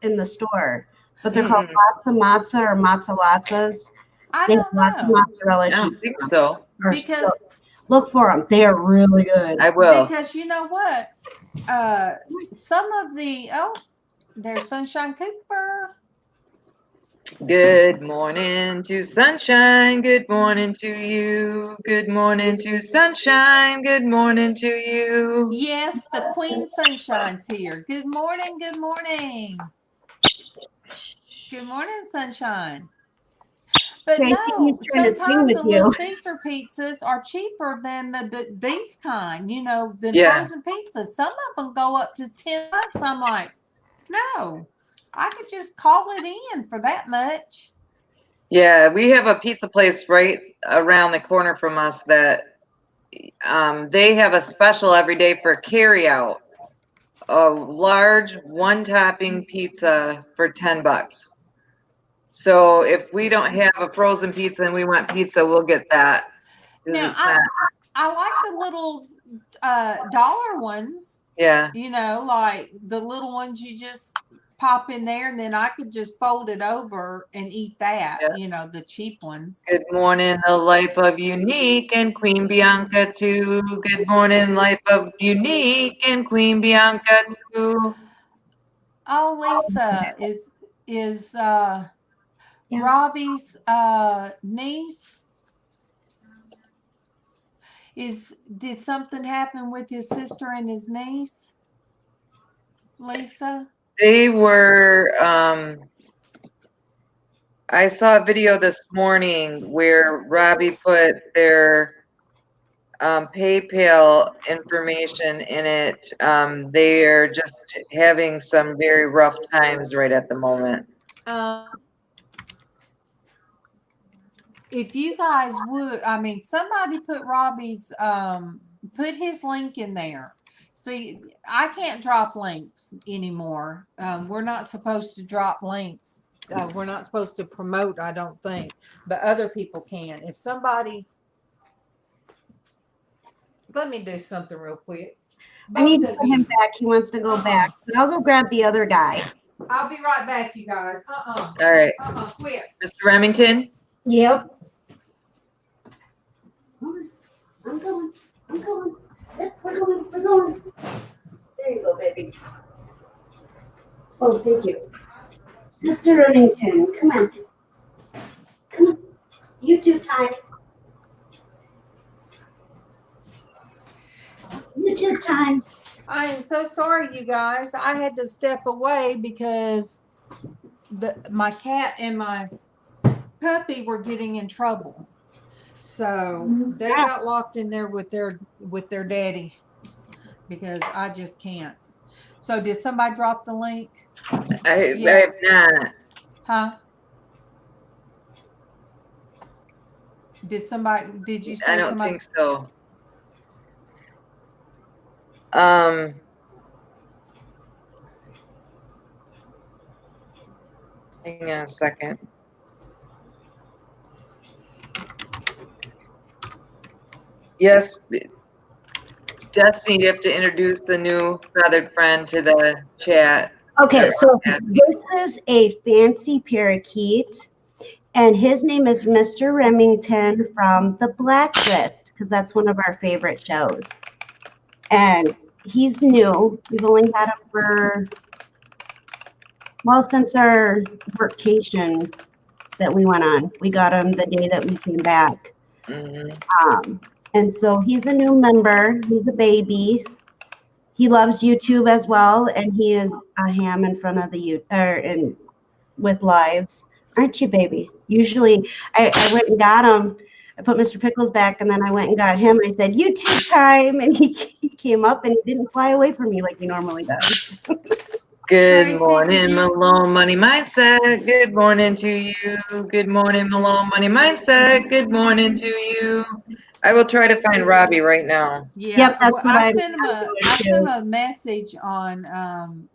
in the store, but they're called latza matza or matza latzas. I don't know. Mozzarella cheese. I don't think so. Because look for them; they are really good. I will. Because you know what? Some of there's Sunshine Cooper. Good morning to Sunshine. Good morning to you. Good morning to Sunshine. Good morning to you. Yes, the Queen Sunshine's here. Good morning. Good morning. Good morning, Sunshine. But no, sometimes the Little Caesar pizzas are cheaper than these kind, than frozen pizzas. Some of them go up to $10. I'm like, no, I could just call it in for that much. Yeah, we have a pizza place right around the corner from us that they have a special every day for carry out. A large one-topping pizza for $10. So if we don't have a frozen pizza and we want pizza, we'll get that. Now, I like the little dollar ones, Yeah. You know, like the little ones you just pop in there, and then I could just fold it over and eat that. Yeah. You know, the cheap ones. Good morning, the life of Unique and Queen Bianca too. Good morning, life of Unique and Queen Bianca too. Oh, Lisa is Yeah. Robbie's niece. Did something happen with his sister and his niece? Lisa? They were I saw a video this morning where Robbie put their PayPal information in it. They are just having some very rough times right at the moment. If you guys would, I mean, somebody put Robbie's put his link in there. See, I can't drop links anymore. We're not supposed to drop links. We're not supposed to promote, I don't think, but other people can. If somebody, let me do something real quick. I need to put him back. He wants to go back. But I'll go grab the other guy. I'll be right back, you guys. All right. Quit. Mr. Remington? Yep. I'm going. I'm going. Yep, we're going. We're going. There you go, baby. Oh, thank you. Mr. Remington, come on. Come on. YouTube time. YouTube time. I am so sorry, you guys. I had to step away because my cat and my puppy were getting in trouble. So they got locked in there with their daddy because I just can't. So did somebody drop the link? I have not. Huh? Did you say I don't somebody? think so. Hang on a second. Yes, Destiny, you have to introduce the new feathered friend to the chat. Okay, so this is a fancy parakeet, and his name is Mr. Remington from The Blacklist, because that's one of our favorite shows. And he's new. We've only had him for, well, since our vacation that we went on. We got him the day that we came back. Mm-hmm. And so he's a new member. He's a baby. He loves YouTube as well, and he is a ham in front of the with lives, aren't you, baby? Usually, I went and got him. I put Mr. Pickles back, and then I went and got him. I said, YouTube time, and he came up, and he didn't fly away from me like he normally does. Good Traci, morning, Malone Money Mindset. Good morning to you. Good morning, Malone Money Mindset. Good morning to you. I will try to find Robbie right now. Yeah, Yep, that's well, what I I'm sent him a message on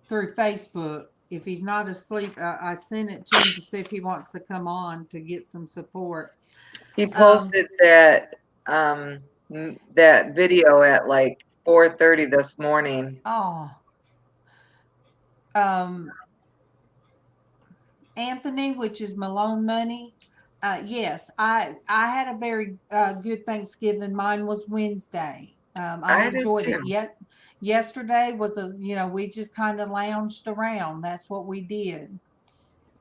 through Facebook. If he's not asleep, I sent it to him to see if he wants to come on to get some support. He posted that video at like 4:30 this morning. Oh. Anthony, which is Malone Money. Yes, I had a very good Thanksgiving. Mine was Wednesday. I enjoyed it. Yet yesterday was we just kind of lounged around. That's what we did.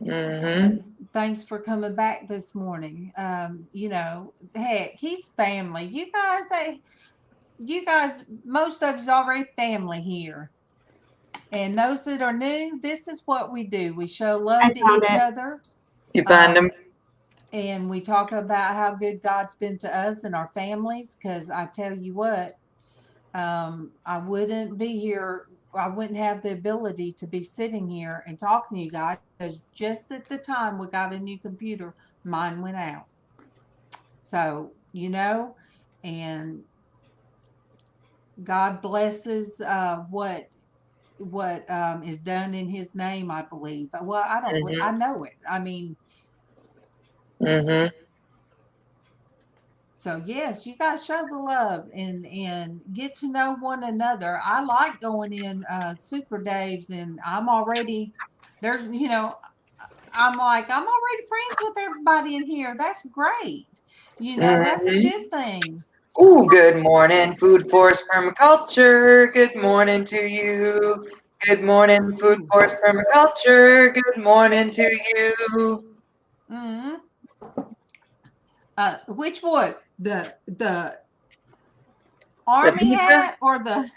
Mm-hmm. Thanks for coming back this morning. Heck, he's family. You guys, most of us already family here. And those that are new, this is what we do. We show love to each other. You find them? And we talk about how good God's been to us and our families. Because I tell you what, I wouldn't be here. I wouldn't have the ability to be sitting here and talking to you guys. Because just at the time we got a new computer, mine went out. So, and God blesses what is done in his name, I believe. Well, I don't I know it. I mean, So yes, you guys show the love and get to know one another. I like going in Super Dave's, and I'm already there's I'm already friends with everybody in here. That's great. That's a good thing. Ooh, good morning, Food Force Permaculture. Good morning to you. Good morning, Food Force Permaculture. Good morning to you. Mm-hmm. Which one? The army pizza? hat or The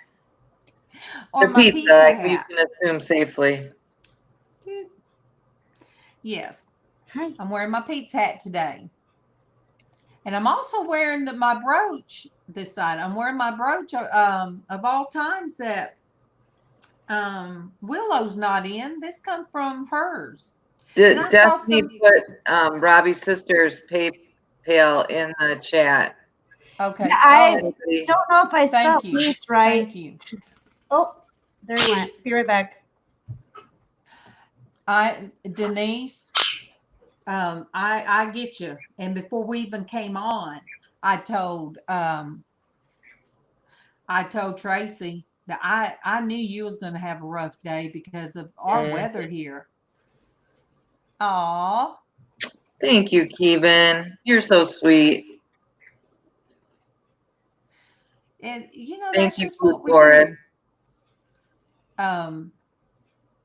my pizza, hat? you can assume safely. Yes. Hi. I'm wearing my pizza hat today. And I'm also wearing my brooch this side. I'm wearing my brooch of all times that Willow's not in. This come from hers. And I saw Destiny put Robbie's sister's PayPal in the chat. Okay. I Oh, don't know if I spelled thank you. peace right. Thank you. Oh, there he went. Be right back. Denise, I get you. And before we even came on, I told Traci that I knew you was going to have a rough day because of our weather here. Aw. Thank you, Keevan. You're so sweet. And Thank that's you, just Food what we Forest. do.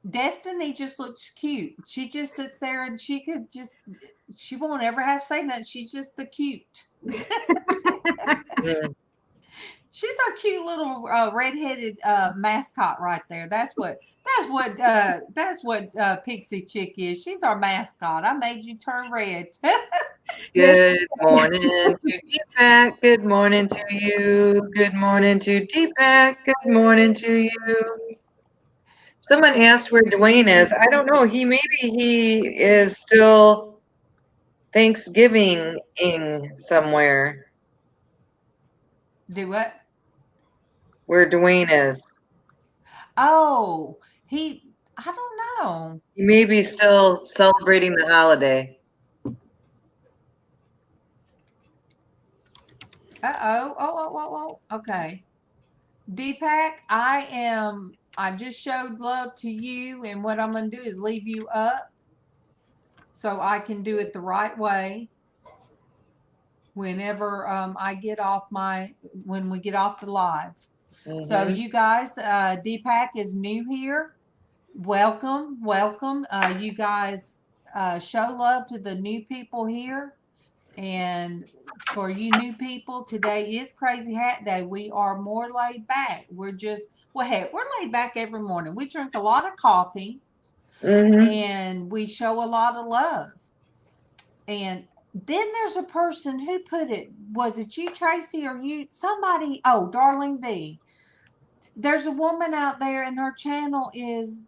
Destiny just looks cute. She just sits there and she won't ever have to say nothing. She's just the cute. She's our cute little redheaded mascot right there. That's what Pixie Chick is. She's our mascot. I made you turn red. Good morning to Deepak. Good morning to you. Good morning to Deepak. Good morning to you. Someone asked where Dwayne is. I don't know. Maybe he is still Thanksgiving-ing somewhere. Do what? Where Dwayne is. Oh, I don't know. He may be still celebrating the holiday. Oh. Okay. Deepak, I just showed love to you, and what I'm going to do is leave you up so I can do it the right way whenever when we get off the live. So you guys, Deepak is new here. Welcome. You guys show love to the new people here. And for you new people, today is Crazy Hat Day. We are more laid back. We're laid back every morning. We drink a lot of coffee and we show a lot of love. And then there's a person who put it, was it you, Traci, or you? Somebody, Darling B. There's a woman out there and her channel is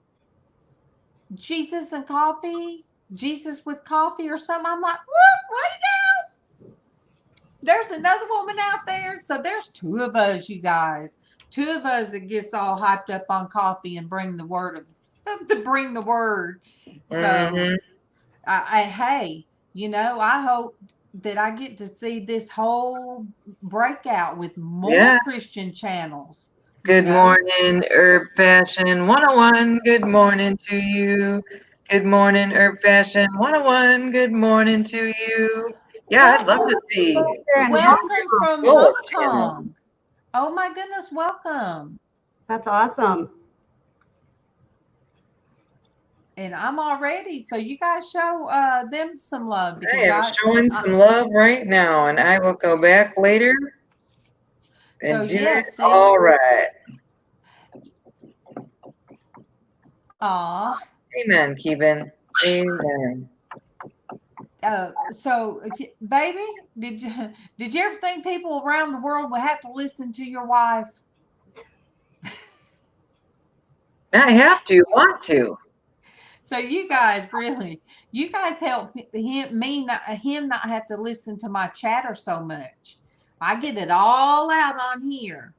Jesus and Coffee, Jesus with Coffee or something. I'm like, what? Wait now. There's another woman out there. So there's two of us, you guys. Two of us that gets all hyped up on coffee and bring the word. So hey, I hope that I get to see this whole breakout with more Christian channels. Good morning, Herb Fashion 101. Good morning to you. Good morning, Herb Fashion 101. Good morning to you. Yeah, I'd love to see. Welcome from Hong Kong. Oh my goodness, welcome. That's awesome. And I'm all ready. So you guys show them some love. I am showing some love right now, and I will go back later and do it all right. Aw. Amen, Keevan. Amen. So, baby, did you ever think people around the world would have to listen to your wife? I have to, want to. So you guys help him not have to listen to my chatter so much. I get it all out on here.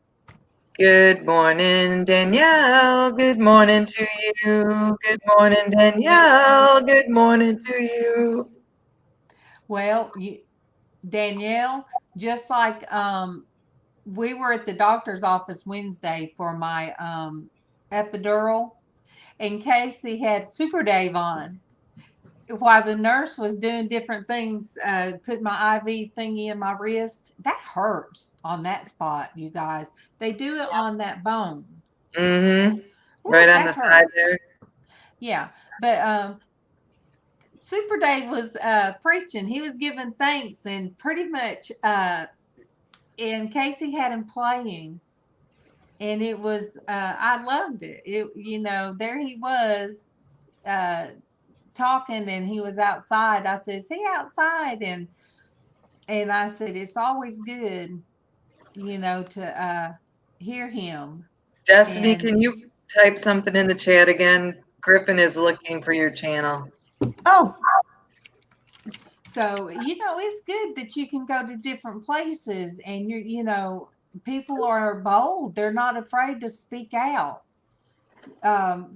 Good morning, Danielle. Good morning to you. Good morning, Danielle. Good morning to you. Well, Danielle, just like we were at the doctor's office Wednesday for my epidural, and Casey had Super Dave on while the nurse was doing different things, putting my IV thingy in my wrist. That hurts on that spot, you guys. They do it on that bone. Mm-hmm. Ooh, Right on that the side hurts. there. Yeah, but Super Dave was preaching. He was giving thanks, and pretty much, and Casey had him playing, and it was I loved it. There he was talking, and he was outside. I said, "Is he outside?" And I said, "It's always good, to hear him." Destiny, And can you type something in the chat again? Griffin is looking for your channel. Oh, so, it's good that you can go to different places, and people are bold. They're not afraid to speak out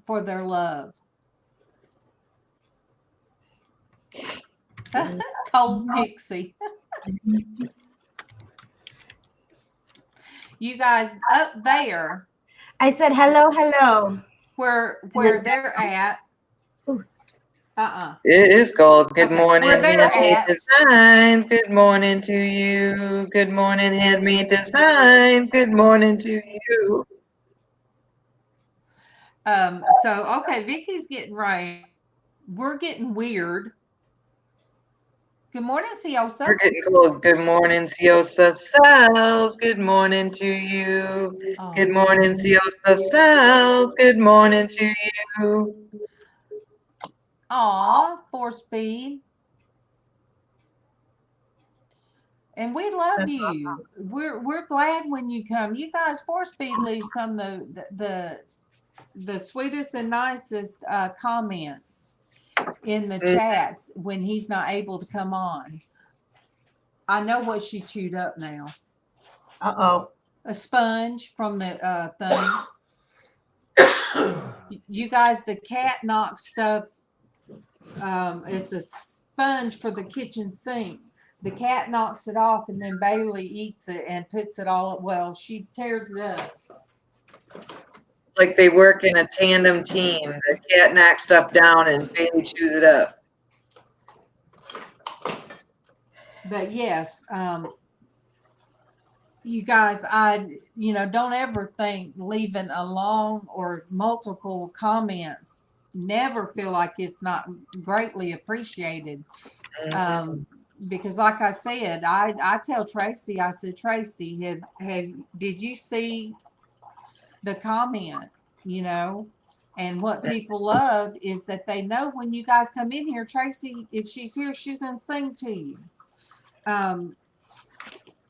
for their love. Cold Pixie. You guys up there I said hello, hello. where they're at. It is called Good Okay, Morning, where they're Handmade at. Designs. Good morning to you. Good morning, Handmade Designs. Good morning to you. Okay, Vicky's getting right. We're getting weird. Good morning, Siosa. We're getting cold. Good morning, Siosa Cells. Good morning to you. Good morning, Siosa Cells. Good morning to you. Aw, 4-speed. And we love you. We're glad when you come. You guys, 4-speed leaves some of the sweetest and nicest comments in the chats when he's not able to come on. I know what she chewed up now. Uh-oh. A sponge from the thing. You guys, the cat knocks stuff. It's a sponge for the kitchen sink. The cat knocks it off, and then Bailey eats it and puts it all. Well, she tears it up. It's like they work in a tandem team. The cat knocks stuff down, and Bailey chews it up. But yes, you guys, don't ever think leaving a long or multiple comments. Never feel like it's not greatly appreciated. Because like I said, I tell Traci, I said, Traci, did you see the comment? And what people love is that they know when you guys come in here, Traci, if she's here, she's going to sing to you. And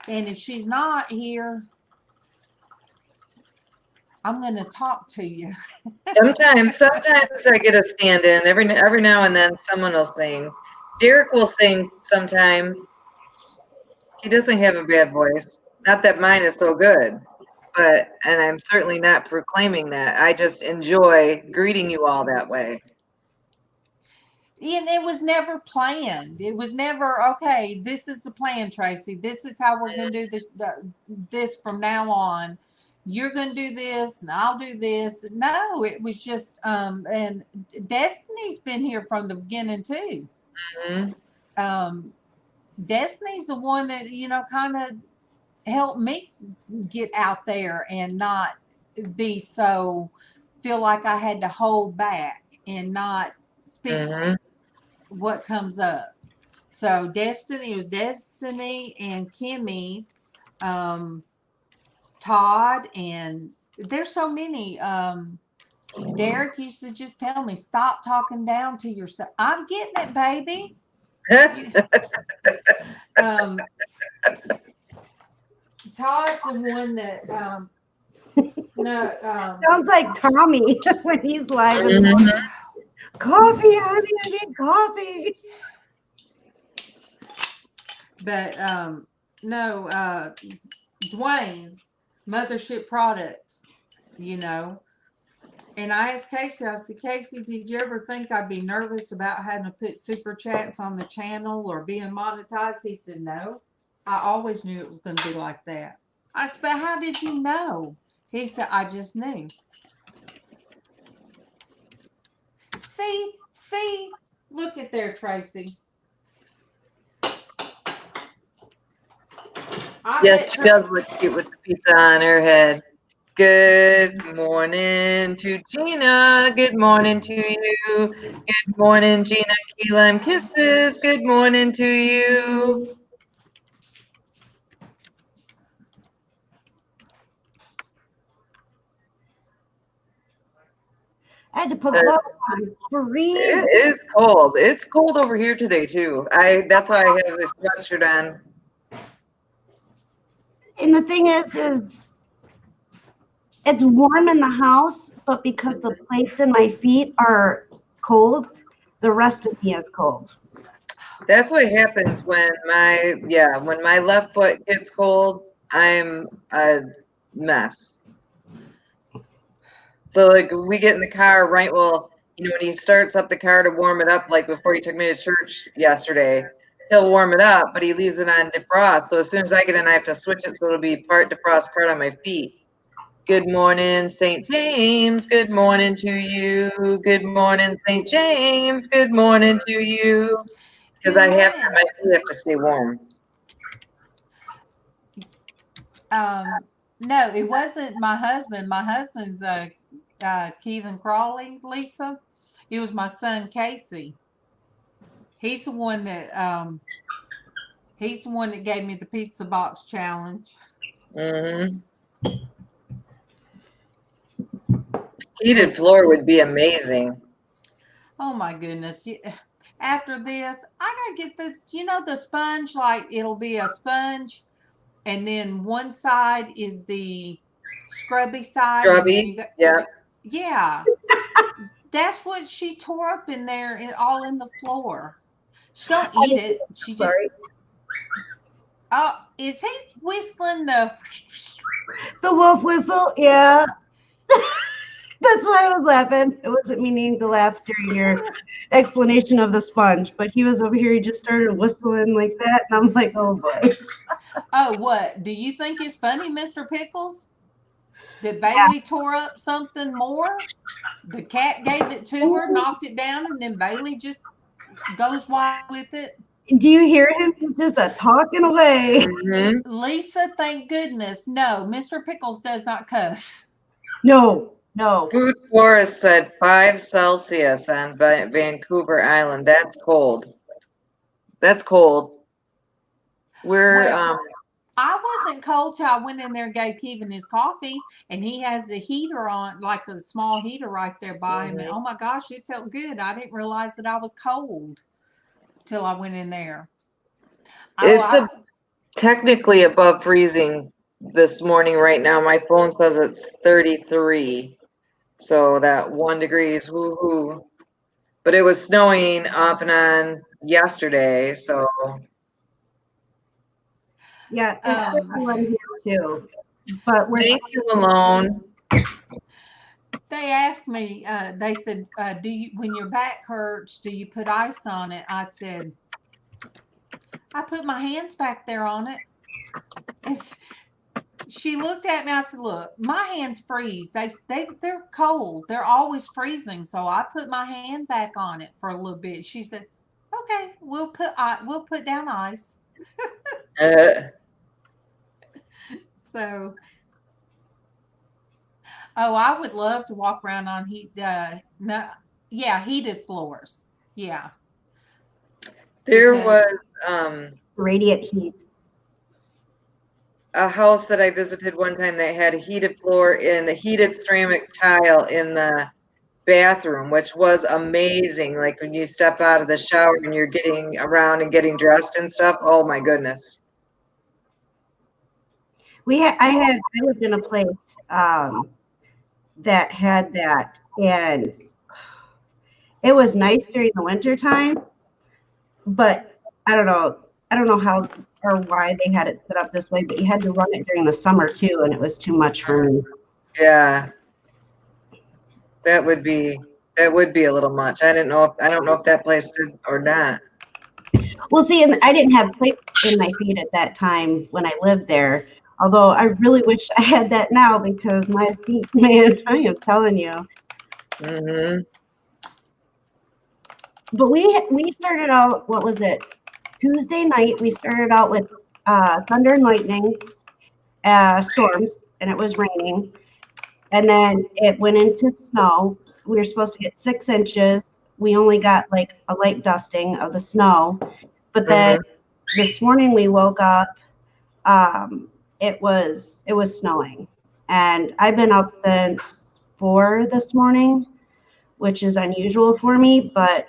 if she's not here, I'm going to talk to you. Sometimes I get a stand-in. Every now and then, someone will sing. Derek will sing sometimes. He doesn't have a bad voice. Not that mine is so good, and I'm certainly not proclaiming that. I just enjoy greeting you all that way. And it was never planned. It was never, okay, this is the plan, Traci. This is how we're going to do this from now on. You're going to do this, and I'll do this. No, it was just, and Destiny's been here from the beginning, too. Mm-hmm. Destiny's the one that, kind of helped me get out there and not feel like I had to hold back and not speak what comes up. So Destiny was Destiny and Kimmy, Todd, and there's so many. Derek used to just tell me, stop talking down to yourself. I'm getting it, baby. Todd's the one that sounds like Tommy when he's live in the morning. Coffee, honey, I need coffee. But Dwayne, Mothership Products, and I asked Casey, I said, Casey, did you ever think I'd be nervous about having to put super chats on the channel or being monetized? He said, no. I always knew it was going to be like that. I said, but how did you know? He said, I just knew. See, look at there, Traci. Yes, she does look cute with the pizza on her head. Good morning to Gina. Good morning to you. Good morning, Gina. Key lime kisses. Good morning to you. I had to put gloves on. Freeze. It is cold. It's cold over here today too. That's why I have this sweatshirt on. And the thing is it's warm in the house, but because the plates in my feet are cold, the rest of me is cold. That's what happens when my left foot gets cold, I'm a mess. So like we get in the car, right? Well, when he starts up the car to warm it up, like before he took me to church yesterday, he'll warm it up, but he leaves it on defrost. So as soon as I get in, I have to switch it so it'll be part defrost, part on my feet. Good morning, St. James. Good morning to you. Good morning, St. James. Good morning to you. Because my feet have to stay warm. No, it wasn't my husband. My husband's Kevin Crawley, Lisa. It was my son Casey. He's the one that gave me the pizza box challenge. Mm-hmm. Heated floor would be amazing. Oh my goodness. After this, I gotta get this, the sponge, like it'll be a sponge and then one side is the scrubby side. Scrubby, yeah. Yeah. That's what she tore up in there, all in the floor. She don't eat it. She Sorry. Oh, is he whistling the wolf whistle? Yeah. That's why I was laughing. It wasn't meaning to laugh during your explanation of the sponge, but he was over here. He just started whistling like that, and I'm like, oh boy. Oh, what? Do you think it's funny, Mr. Pickles? That Bailey tore up something more? The cat gave it to her, knocked it down, and then Bailey just goes wild with it. Do you hear him? He's just talking away. Mm-hmm. Lisa, thank goodness. No, Mr. Pickles does not cuss. No. Food Forest said 5 Celsius on Vancouver Island. That's cold. I wasn't cold till I went in there and gave Kevin his coffee, and he has a heater on, like a small heater right there by him. And oh my gosh, it felt good. I didn't realize that I was cold till I went in there. It's technically above freezing this morning right now. My phone says it's 33. So that 1 degrees, woohoo. But it was snowing off and on yesterday, so. Yeah, it's one here too. But we're Thank you, Malone. They asked me, they said, when your back hurts, do you put ice on it? I said, I put my hands back there on it. She looked at me. I said, look, my hands freeze. They're cold. They're always freezing. So I put my hand back on it for a little bit. She said, okay, we'll put down ice. So, I would love to walk around on heated floors. Yeah. There was radiant heat. A house that I visited one time that had a heated floor and a heated ceramic tile in the bathroom, which was amazing. Like when you step out of the shower and you're getting around and getting dressed and stuff. Oh my goodness. I lived in a place that had that, and it was nice during the winter time, but I don't know how or why they had it set up this way, but you had to run it during the summer too, and it was too much for me. Yeah. That would be a little much. I don't know if that place did or not. Well, see, and I didn't have plates in my feet at that time when I lived there. Although I really wish I had that now because my feet, man, I am telling you. Mm-hmm. But we started out, what was it? Tuesday night, we started out with thunder and lightning storms, and it was raining. And then it went into snow. We were supposed to get 6 inches. We only got like a light dusting of the snow. But then this morning we woke up. It was snowing, and I've been up since 4 this morning, which is unusual for me. But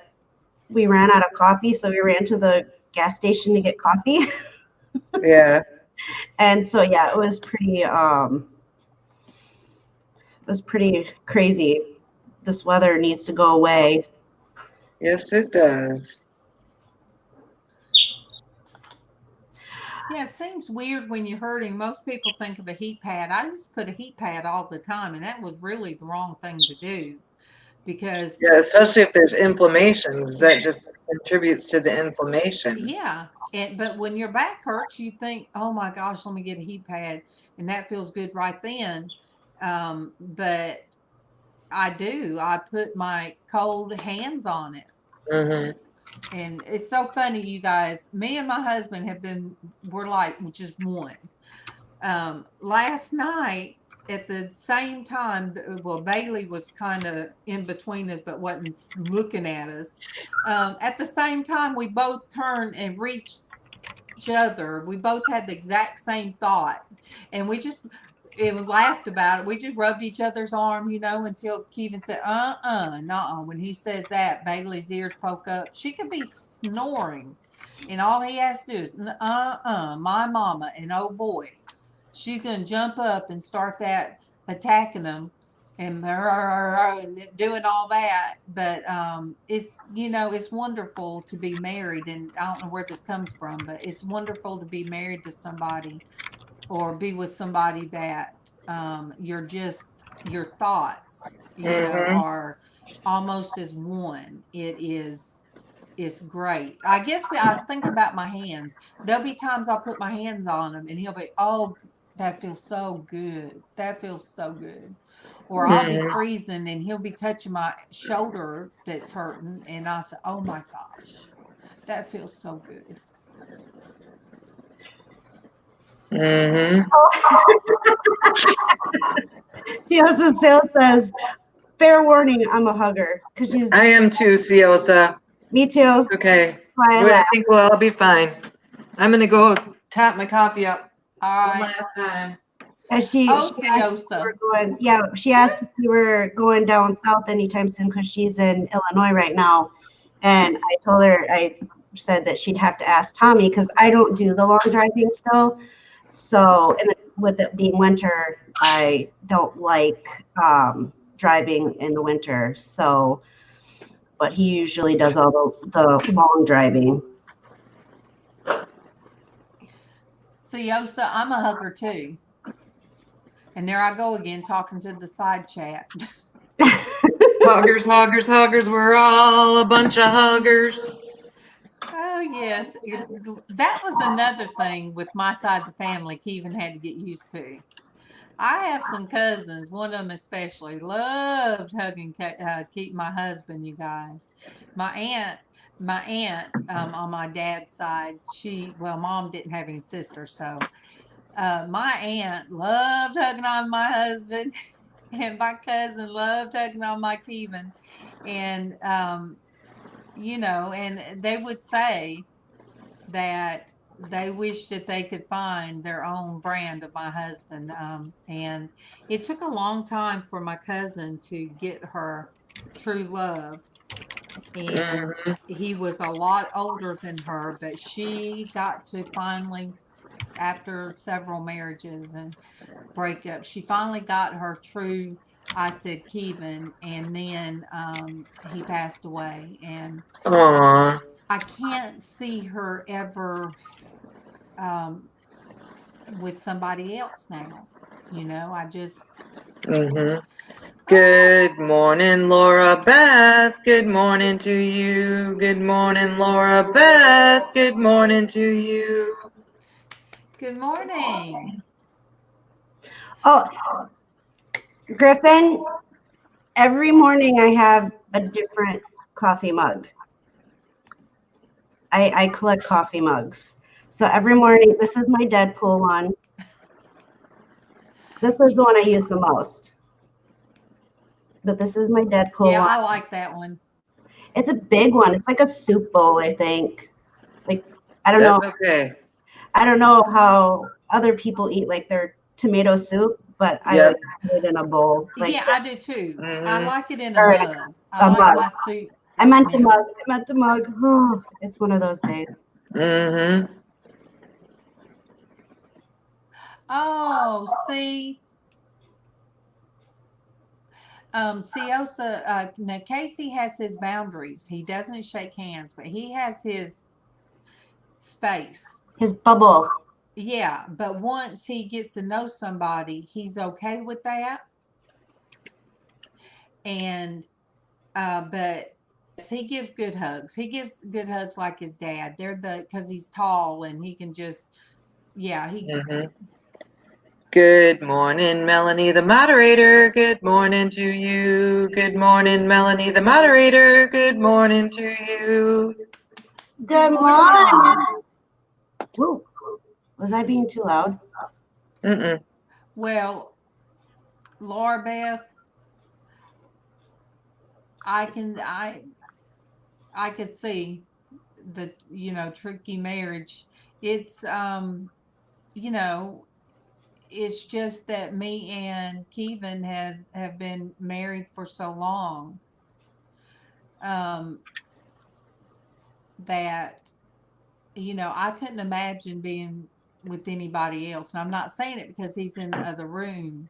we ran out of coffee, so we ran to the gas station to get coffee. Yeah. And so yeah, it was pretty crazy. This weather needs to go away. Yes, it does. Yeah, it seems weird when you're hurting. Most people think of a heat pad. I just put a heat pad all the time, and that was really the wrong thing to do because Yeah, especially if there's inflammation, 'cause that just contributes to the inflammation. yeah. But when your back hurts, you think, "Oh my gosh, let me get a heat pad," and that feels good right then. But I do. I put my cold hands on it. Mm-hmm. And it's so funny, you guys. Me and my husband we're like just one. Last night at the same time, well, Bailey was kind of in between us, but wasn't looking at us. At the same time, we both turned and reached each other. We both had the exact same thought, and it was laughed about it. We just rubbed each other's arm, until Kevin said, nuh-uh. When he says that, Bailey's ears poke up. She could be snoring, and all he has to do is, my mama, and oh boy, she's going to jump up and start that attacking them and doing all that. But it's wonderful to be married, and I don't know where this comes from, but it's wonderful to be married to somebody or be with somebody that your thoughts are almost as one. It's great. I guess I was thinking about my hands. There'll be times I'll put my hands on him and he'll be, oh, that feels so good. That feels so good. Or I'll be freezing and he'll be touching my shoulder that's hurting, and I'll say, oh my gosh, that feels so good. Mm-hmm. Siosa Sale says, fair warning, I'm a hugger. Because I am too, Siosa. Me too. Okay. I I think we'll all be fine. I'm going to go tap my coffee up All one right. last time. And she asked if we were going down south anytime soon because she's in Illinois right now. And I told her, I said that she'd have to ask Tommy because I don't do the long driving still. So, and with it being winter, I don't like driving in the winter. So, but he usually does all the long driving. Siosa, I'm a hugger too. And there I go again talking to the side chat. Huggers. We're all a bunch of huggers. Oh, yes. That was another thing with my side of the family Kevin had to get used to. I have some cousins, one of them especially, loved hugging keep my husband, you guys. My aunt on my dad's side, mom didn't have any sisters, so my aunt loved hugging on my husband, and my cousin loved hugging on my Kevin. And, and they would say that they wish that they could find their own brand of my husband. And it took a long time for my cousin to get her true love. And he was a lot older than her, but she got to finally, after several marriages and breakups, she finally got her true, I said, Kevin, and then he passed away. And Aww. I can't see her ever with somebody else now. I just Good morning, Laura Beth. Good morning to you. Good morning, Laura Beth. Good morning to you. Good morning. Oh, Griffin, every morning I have a different coffee mug. I collect coffee mugs. So every morning, this is my Deadpool one. This is the one I use the most. But this is my Deadpool Yeah, one. I like that one. It's a big one. It's like a soup bowl, I think. Like, I don't know. That's okay. I don't know how other people eat like their tomato soup, but I Yep. like to put it in a bowl. Like, Yeah, I do too. I Mhm. like it in a Or mug. I a like mug. my soup. I meant to Yeah. mug. I meant to mug. Oh, it's one of those days. Mhm. Oh, see. Siosa, now Casey has his boundaries. He doesn't shake hands, but he has his space. His bubble. Yeah, but once he gets to know somebody, he's okay with that. And but he gives good hugs. He gives good hugs like his dad. Because he's tall and he can just he Mhm. Good morning, Melanie, the moderator. Good morning to you. Good morning, Melanie, the moderator. Good morning to you. Good morning, Melanie. morning. Woo. Was I being too loud? Mm-mm. Well, Laura Beth, I could see the tricky marriage. It's it's just that me and Kevin have been married for so long that I couldn't imagine being with anybody else. And I'm not saying it because he's in the other room.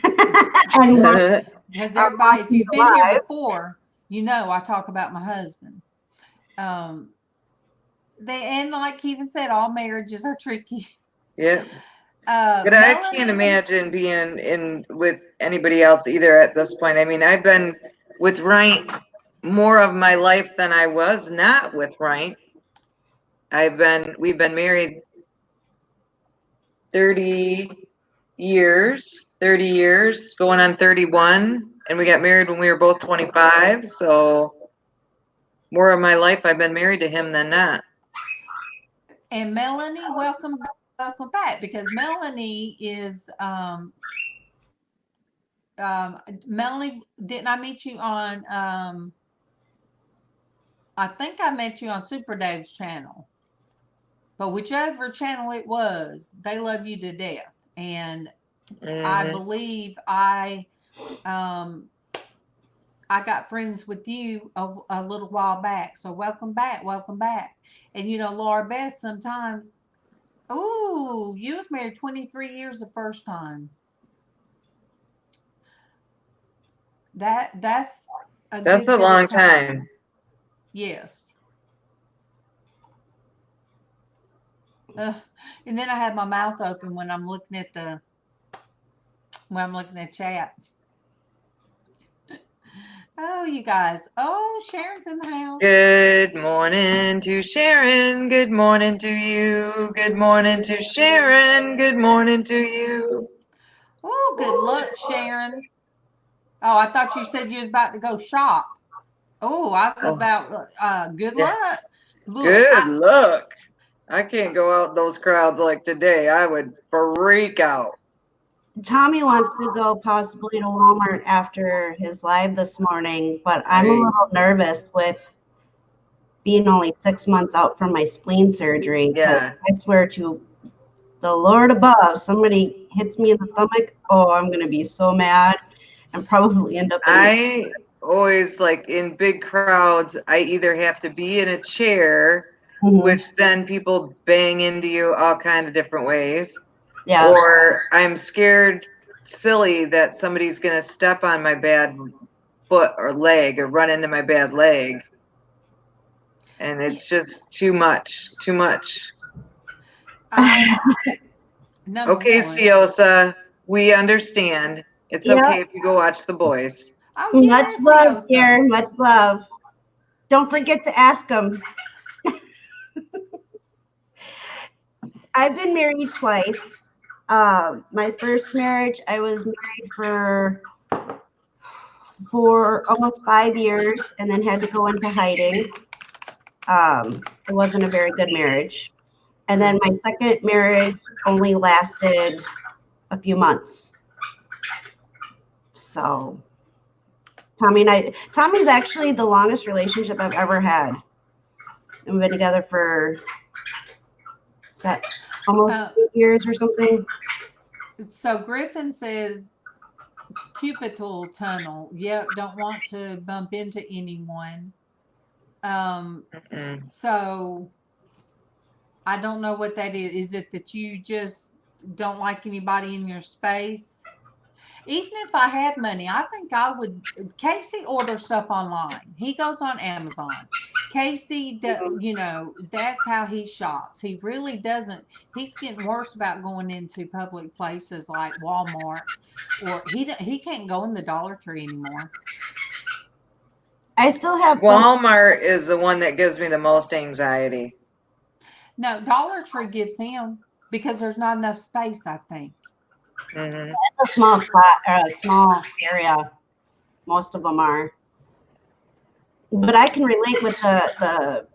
Because everybody, if you've been here before, I talk about my husband. And like Kevin said, all marriages are tricky. Yeah. But I can't imagine being with anybody else either at this point. I mean, I've been with Ryan more of my life than I was not with Ryan. We've been married 30 years, going on 31, and we got married when we were both 25. So more of my life I've been married to him than not. And Melanie, welcome back, because Melanie is Melanie, didn't I meet you on I think I met you on Super Dave's channel. But whichever channel it was, they love you to death. And I believe I got friends with you a little while back. So welcome back. And Laura Beth, sometimes, you was married 23 years the first time. That's a long time. Yes. And then I have my mouth open when I'm looking at chat. Oh, you guys. Oh, Sharon's in the house. Good morning to Sharon. Good morning to you. Good morning to Sharon. Good morning to you. Oh, good luck, Sharon. Oh, I thought you said you was about to go shop. Oh, I was about good luck. Look, good luck. I can't go out those crowds like today. I would freak out. Tommy wants to go possibly to Walmart after his live this morning, but I'm a little nervous with being only 6 months out from my spleen surgery. Yeah. I swear to the Lord above, somebody hits me in the stomach, I'm going to be so mad and probably end up I always, like, in big crowds, I either have to be in a chair, which then people bang into you all kind of different ways. Yeah. Or I'm scared silly that somebody's going to step on my bad foot or leg or run into my bad leg. And it's just too much. Okay, Siosa, we understand. It's Yep. okay if you go watch The Boys. Oh, Much yes, love, Yosa. dear. Much love. Don't forget to ask them. I've been married twice. My first marriage, I was married for almost 5 years and then had to go into hiding. It wasn't a very good marriage. And then my second marriage only lasted a few months. So Tommy's actually the longest relationship I've ever had. And we've been together for almost 8 years or something. So Griffin says cubital tunnel. Yep, don't want to bump into anyone. So I don't know what that is. Is it that you just don't like anybody in your space? Even if I had money, I think I would. Casey orders stuff online. He goes on Amazon. Casey, that's how he shops. He really doesn't. He's getting worse about going into public places like Walmart, or he can't go in the Dollar Tree anymore. I still have Walmart is the one that gives me the most anxiety. No, Dollar Tree gives him because there's not enough space, I think. Mm-hmm. It's a small spot or a small area. Most of them are. But I can relate with the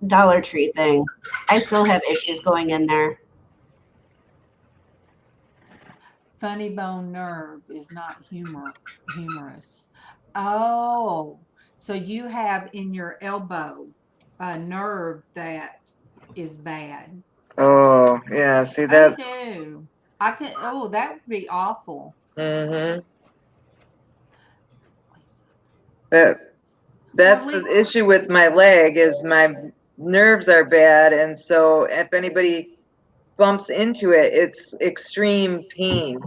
Dollar Tree thing. I still have issues going in there. Funny bone nerve is not humorous. Oh, so you have in your elbow a nerve that is bad. Oh, yeah. See, I that's. do. I could. Oh, that would be awful. Mm-hmm. That's Well, the issue with my leg is my nerves are bad, and so if anybody bumps into it, it's extreme pain.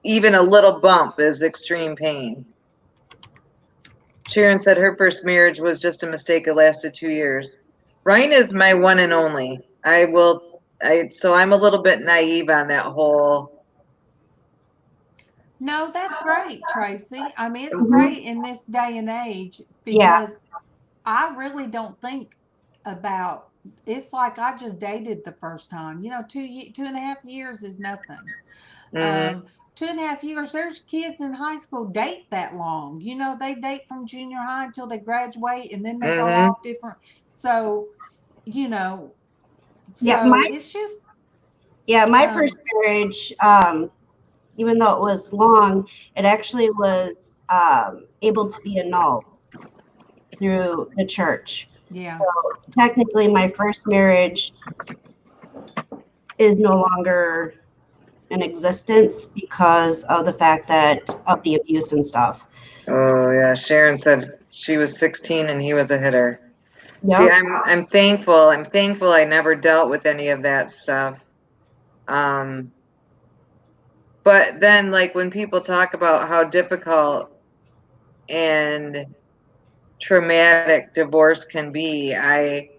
Even a little bump is extreme pain. Sharon said her first marriage was just a mistake. It lasted 2 years. Ryan is my one and only. So I'm a little bit naive on that whole. No, that's great, Traci. I mean, it's Mhm. great in this day and age because I really don't think about. It's like I just dated the first time. 2.5 years is nothing. Mhm. 2.5 years. There's kids in high school date that long. They date from junior high until they graduate, and then they go Mhm. off different. So, Yeah, it's just. my first marriage, even though it was long, it actually was able to be annulled through the church. Yeah. So technically, my first marriage is no longer in existence because of the fact of the abuse and stuff. Oh yeah, Sharon said she was 16 and he was a hitter. Yep. See, I'm thankful. I'm thankful I never dealt with any of that stuff. But then, like, when people talk about how difficult and traumatic divorce can be, I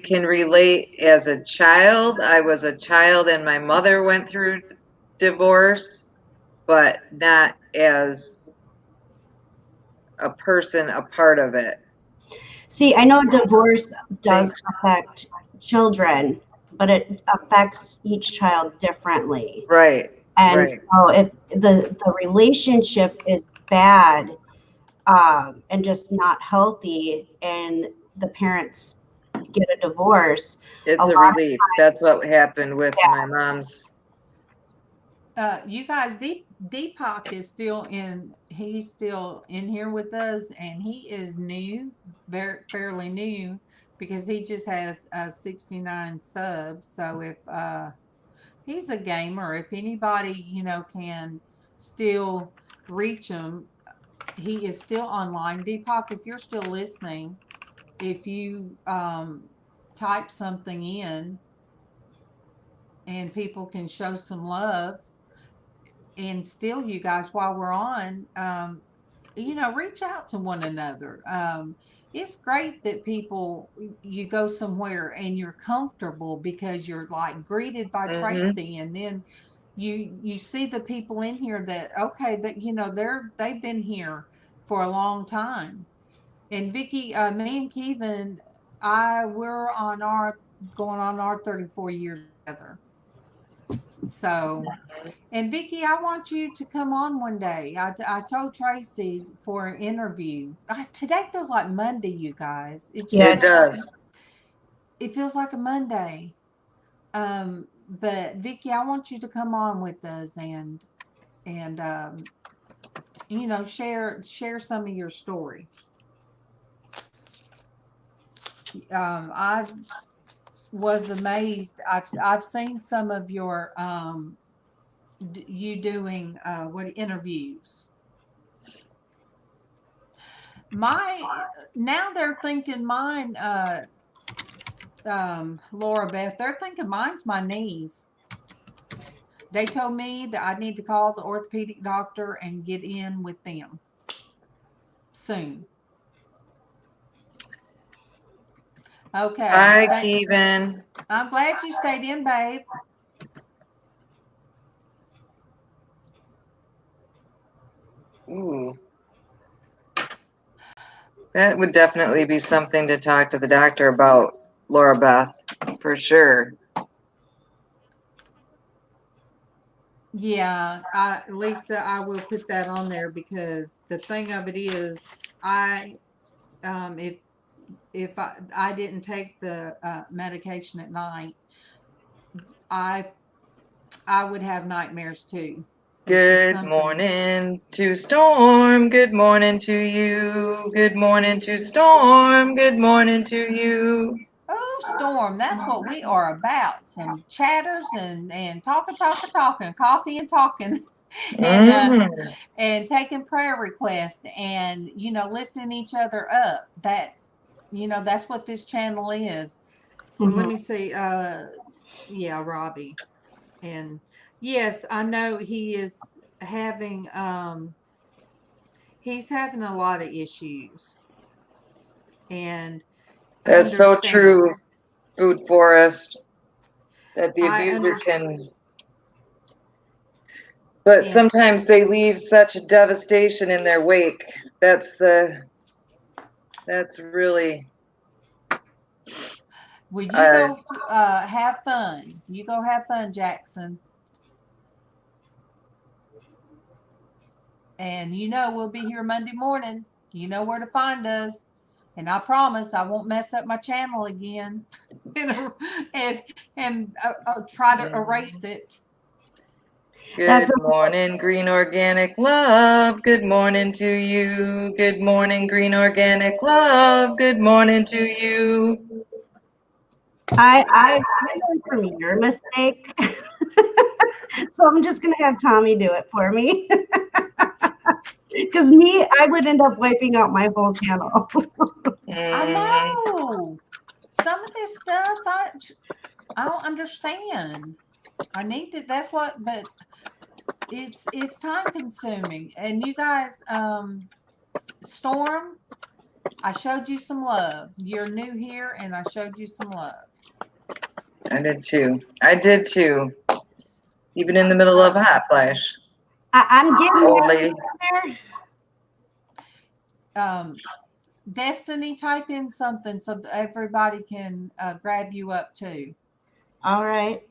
can relate. As a child, I was a child and my mother went through divorce, but not as a person a part of it. See, I know divorce does affect children, but it affects each child differently. Right. And Right. so if the relationship is bad and just not healthy and the parents get a divorce, It's a lot of relief. That's what happened with Yeah. my mom's. You guys, Deepak is still in. He's still in here with us, and he is new, fairly new, because he just has 69 subs. So if he's a gamer, if anybody can still reach him, he is still online. Deepak, if you're still listening, if you type something in, and people can show some love. And still, you guys, while we're on, reach out to one another. It's great that you go somewhere and you're comfortable because you're like greeted by Mhm. Traci, and then you see the people in here that, okay, that, you know, they've been here for a long time. And Vicky, me and Kevin, we're going on our 34 years together. So, and Vicky, I want you to come on one day. I told Traci for an interview. Today feels like Monday, you guys. It just Yeah. It does. it feels like a Monday. But Vicky, I want you to come on with us and you know, share some of your story. I was amazed. I've seen some of your you doing what interviews. Now they're thinking mine, Laura Beth, they're thinking mine's my knees. They told me that I need to call the orthopedic doctor and get in with them soon. Okay. Hi, Kevin. I'm glad you stayed in, babe. Ooh. That would definitely be something to talk to the doctor about, Laura Beth, for sure. Yeah, Lisa, I will put that on there because the thing of it is, if I didn't take the medication at night, I would have nightmares too. Good morning to Storm. Good morning to you. Good morning to Storm. Good morning to you. Oh, Storm, that's what we are about. Some chatters and talking, coffee and talking. And taking prayer requests and, you know, lifting each other up. That's, you know, that's what this channel is. So let me see. Yeah, Robbie. And yes, I know he is having he's having a lot of issues. And That's so true, Food Forest, that the abuser can. But sometimes they leave such a devastation in their wake. That's really. Well, you go have fun. You go have fun, Jackson. And you know we'll be here Monday morning. You know where to find us. And I promise I won't mess up my channel again and try to erase it. Good morning, Green Organic Love. Good morning to you. Good morning, Green Organic Love. Good morning to you. I learned from your mistake. So I'm just going to have Tommy do it for me. Because I would end up wiping out my whole channel. I know. Some of this stuff I don't understand. I need to, that's what, but it's time consuming. And you guys, Storm, I showed you some love. You're new here and I showed you some love. I did too. Even in the middle of a hot flash. I'm getting old lady. There. Destiny, type in something so that everybody can grab you up too. All right.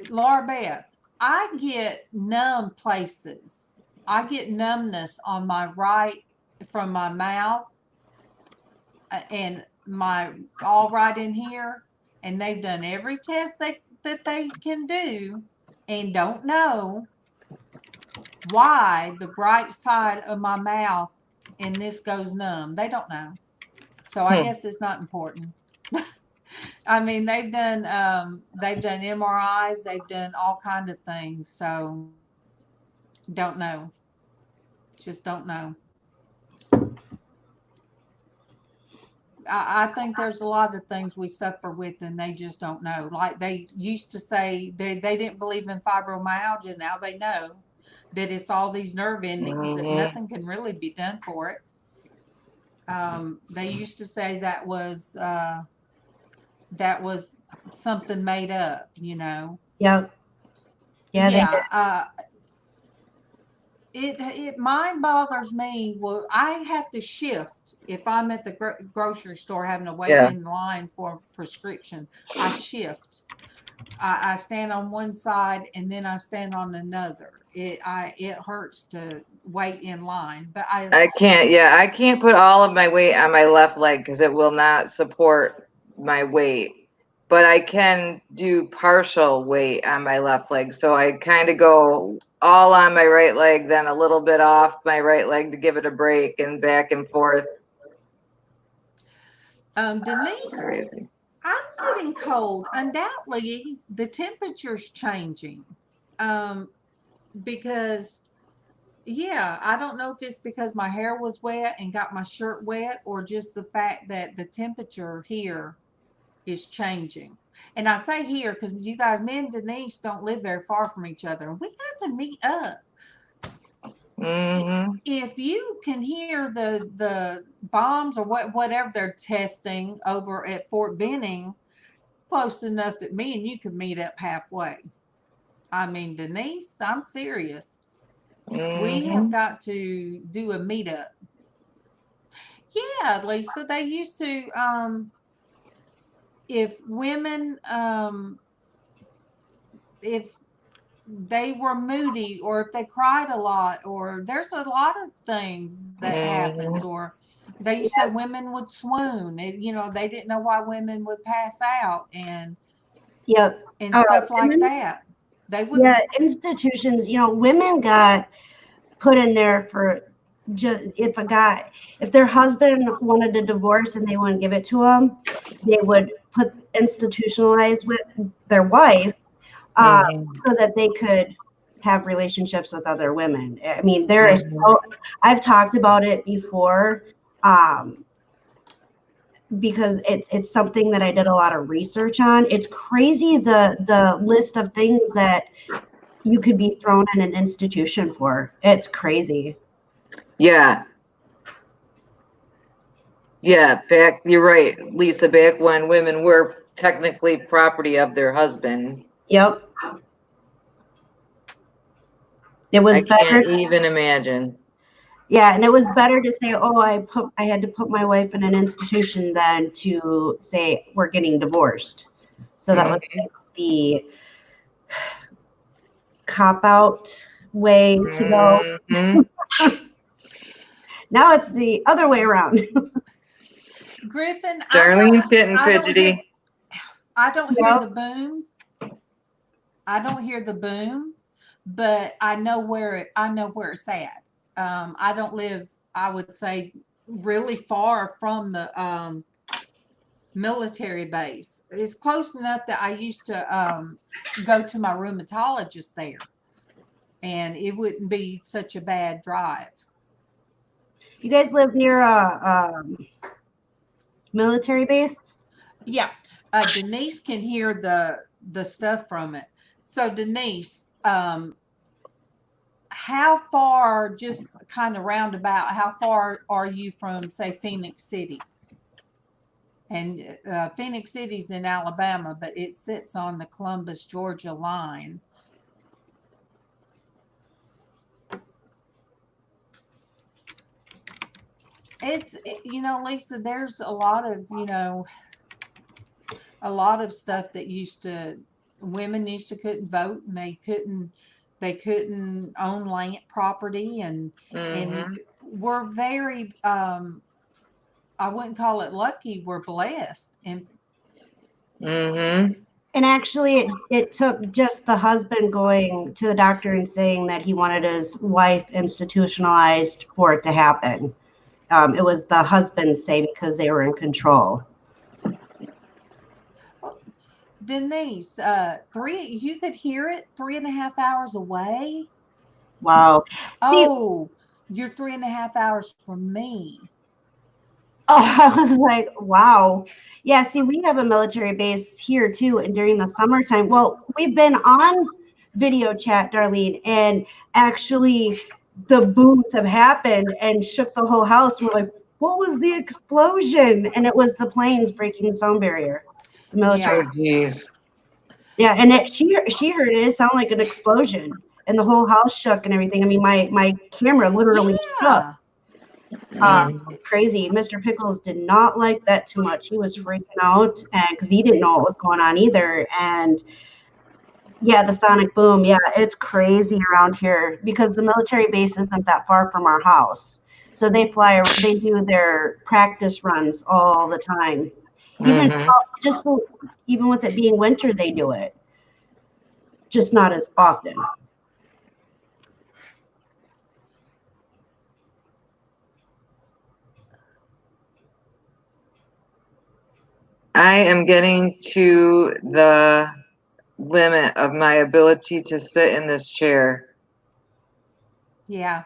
Laura Beth, I get numb places. I get numbness on my right from my mouth and my all right in here. And they've done every test that they can do and don't know why the right side of my mouth and this goes numb. They don't know. So I guess it's not important. I mean, they've done MRIs, they've done all kind of things. So don't know. Just don't know. I think there's a lot of things we suffer with and they just don't know. Like they used to say they didn't believe in fibromyalgia. Now they know that it's all these nerve endings that nothing can really be done for it. They used to say that was that was something made up, you know. Yep. Yeah, they did. Yeah. It mind bothers me. Well, I have to shift if I'm at the grocery store having to wait in line for a prescription. I shift. I stand on one side and then I stand on another. It hurts to wait in line, but I can't. Yeah, I can't put all of my weight on my left leg because it will not support my weight. But I can do partial weight on my left leg. So I kind of go all on my right leg, then a little bit off my right leg to give it a break, and back and forth. Denise, Crazy. I'm getting cold. Undoubtedly, the temperature's changing. Because, yeah, I don't know if it's because my hair was wet and got my shirt wet, or just the fact that the temperature here is changing. And I say here because you guys, me and Denise, don't live very far from each other. We got to meet up. Mm-hmm. If you can hear the bombs or whatever they're testing over at Fort Benning, close enough that me and you could meet up halfway. I mean, Denise, I'm serious. Mm-hmm. We have got to do a meetup. Yeah, Lisa, they used to, if women, if they were moody or if they cried a lot, or there's a lot of things that happens, or they used to say women would swoon. You know, they didn't know why women would pass out and stuff like that. They would. Yeah, institutions, you know, women got put in there for just if their husband wanted a divorce and they wouldn't give it to him, they would put institutionalized with their wife so that they could have relationships with other women. I mean, there is I've talked about it before because it's something that I did a lot of research on. It's crazy the list of things that you could be thrown in an institution for. It's crazy. Yeah. Yeah, you're right, Lisa, back when women were technically property of their husband. Yep. It was better. I can't even imagine. Yeah, and it was better to say, "Oh, I had to put my wife in an institution," than to say we're getting divorced. So that was the cop-out way to go. Now it's the other way around. Griffin, Darlene's getting fidgety. I don't hear the boom. I don't hear the boom, but I know where it's at. I don't live, I would say, really far from the military base. It's close enough that I used to go to my rheumatologist there, and it wouldn't be such a bad drive. You guys live near a military base? Yeah. Denise can hear the stuff from it. So Denise, how far, just kind of roundabout, how far are you from, say, Phoenix City? And Phoenix City's in Alabama, but it sits on the Columbus, Georgia line. It's, you know, Lisa, there's a lot of, you know, a lot of stuff that women used to couldn't vote, and they couldn't own land property, and we're very I wouldn't call it lucky, we're blessed. And and actually it took just the husband going to the doctor and saying that he wanted his wife institutionalized for it to happen. It was the husband's say, because they were in control. Denise, you could hear it 3.5 hours away. Wow. Oh, you're 3.5 hours from me. Oh, I was like, wow. Yeah, see, we have a military base here too, and during the summertime. Well, we've been on video chat, Darlene, and actually the booms have happened and shook the whole house. We're like, what was the explosion? And it was the planes breaking the sound barrier. The military. Oh, geez. Yeah, and she heard it. It sounded like an explosion, and the whole house shook and everything. I mean, my camera literally shook. Yeah. It's crazy. Mr. Pickles did not like that too much. He was freaking out, and because he didn't know what was going on either. And yeah, the sonic boom. Yeah, it's crazy around here because the military base isn't that far from our house. So they do their practice runs all the time. Even just even with it being winter, they do it. Just not as often. I am getting to the limit of my ability to sit in this chair. Yeah.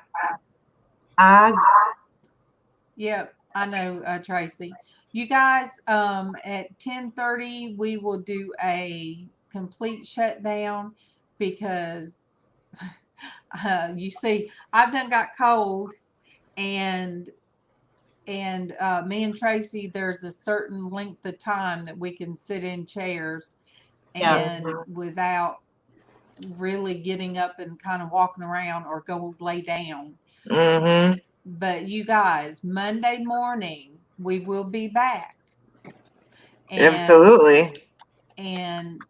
Yep, I know, Traci. You guys, at 10:30, we will do a complete shutdown because you see, I've done got cold, and me and Traci, there's a certain length of time that we can sit in chairs and without really getting up and kind of walking around or go lay down. Mm-hmm. But you guys, Monday morning we will be back. Absolutely. And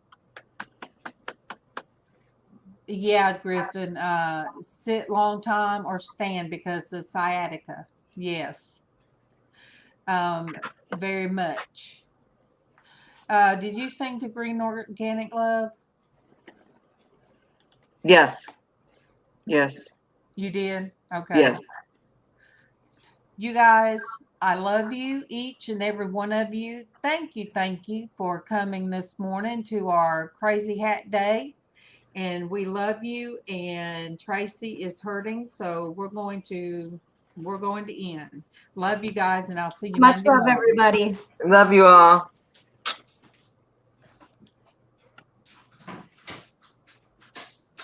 yeah, Griffin, sit long time or stand because of sciatica. Yes. Very much. Did you sing to Green Organic Love? Yes. Yes. You did? Okay. Yes. You guys, I love you, each and every one of you. Thank you for coming this morning to our Crazy Hat Day. And we love you. And Traci is hurting, so we're going to end. Love you guys, and I'll see you Much Monday love, morning. everybody. Love you all.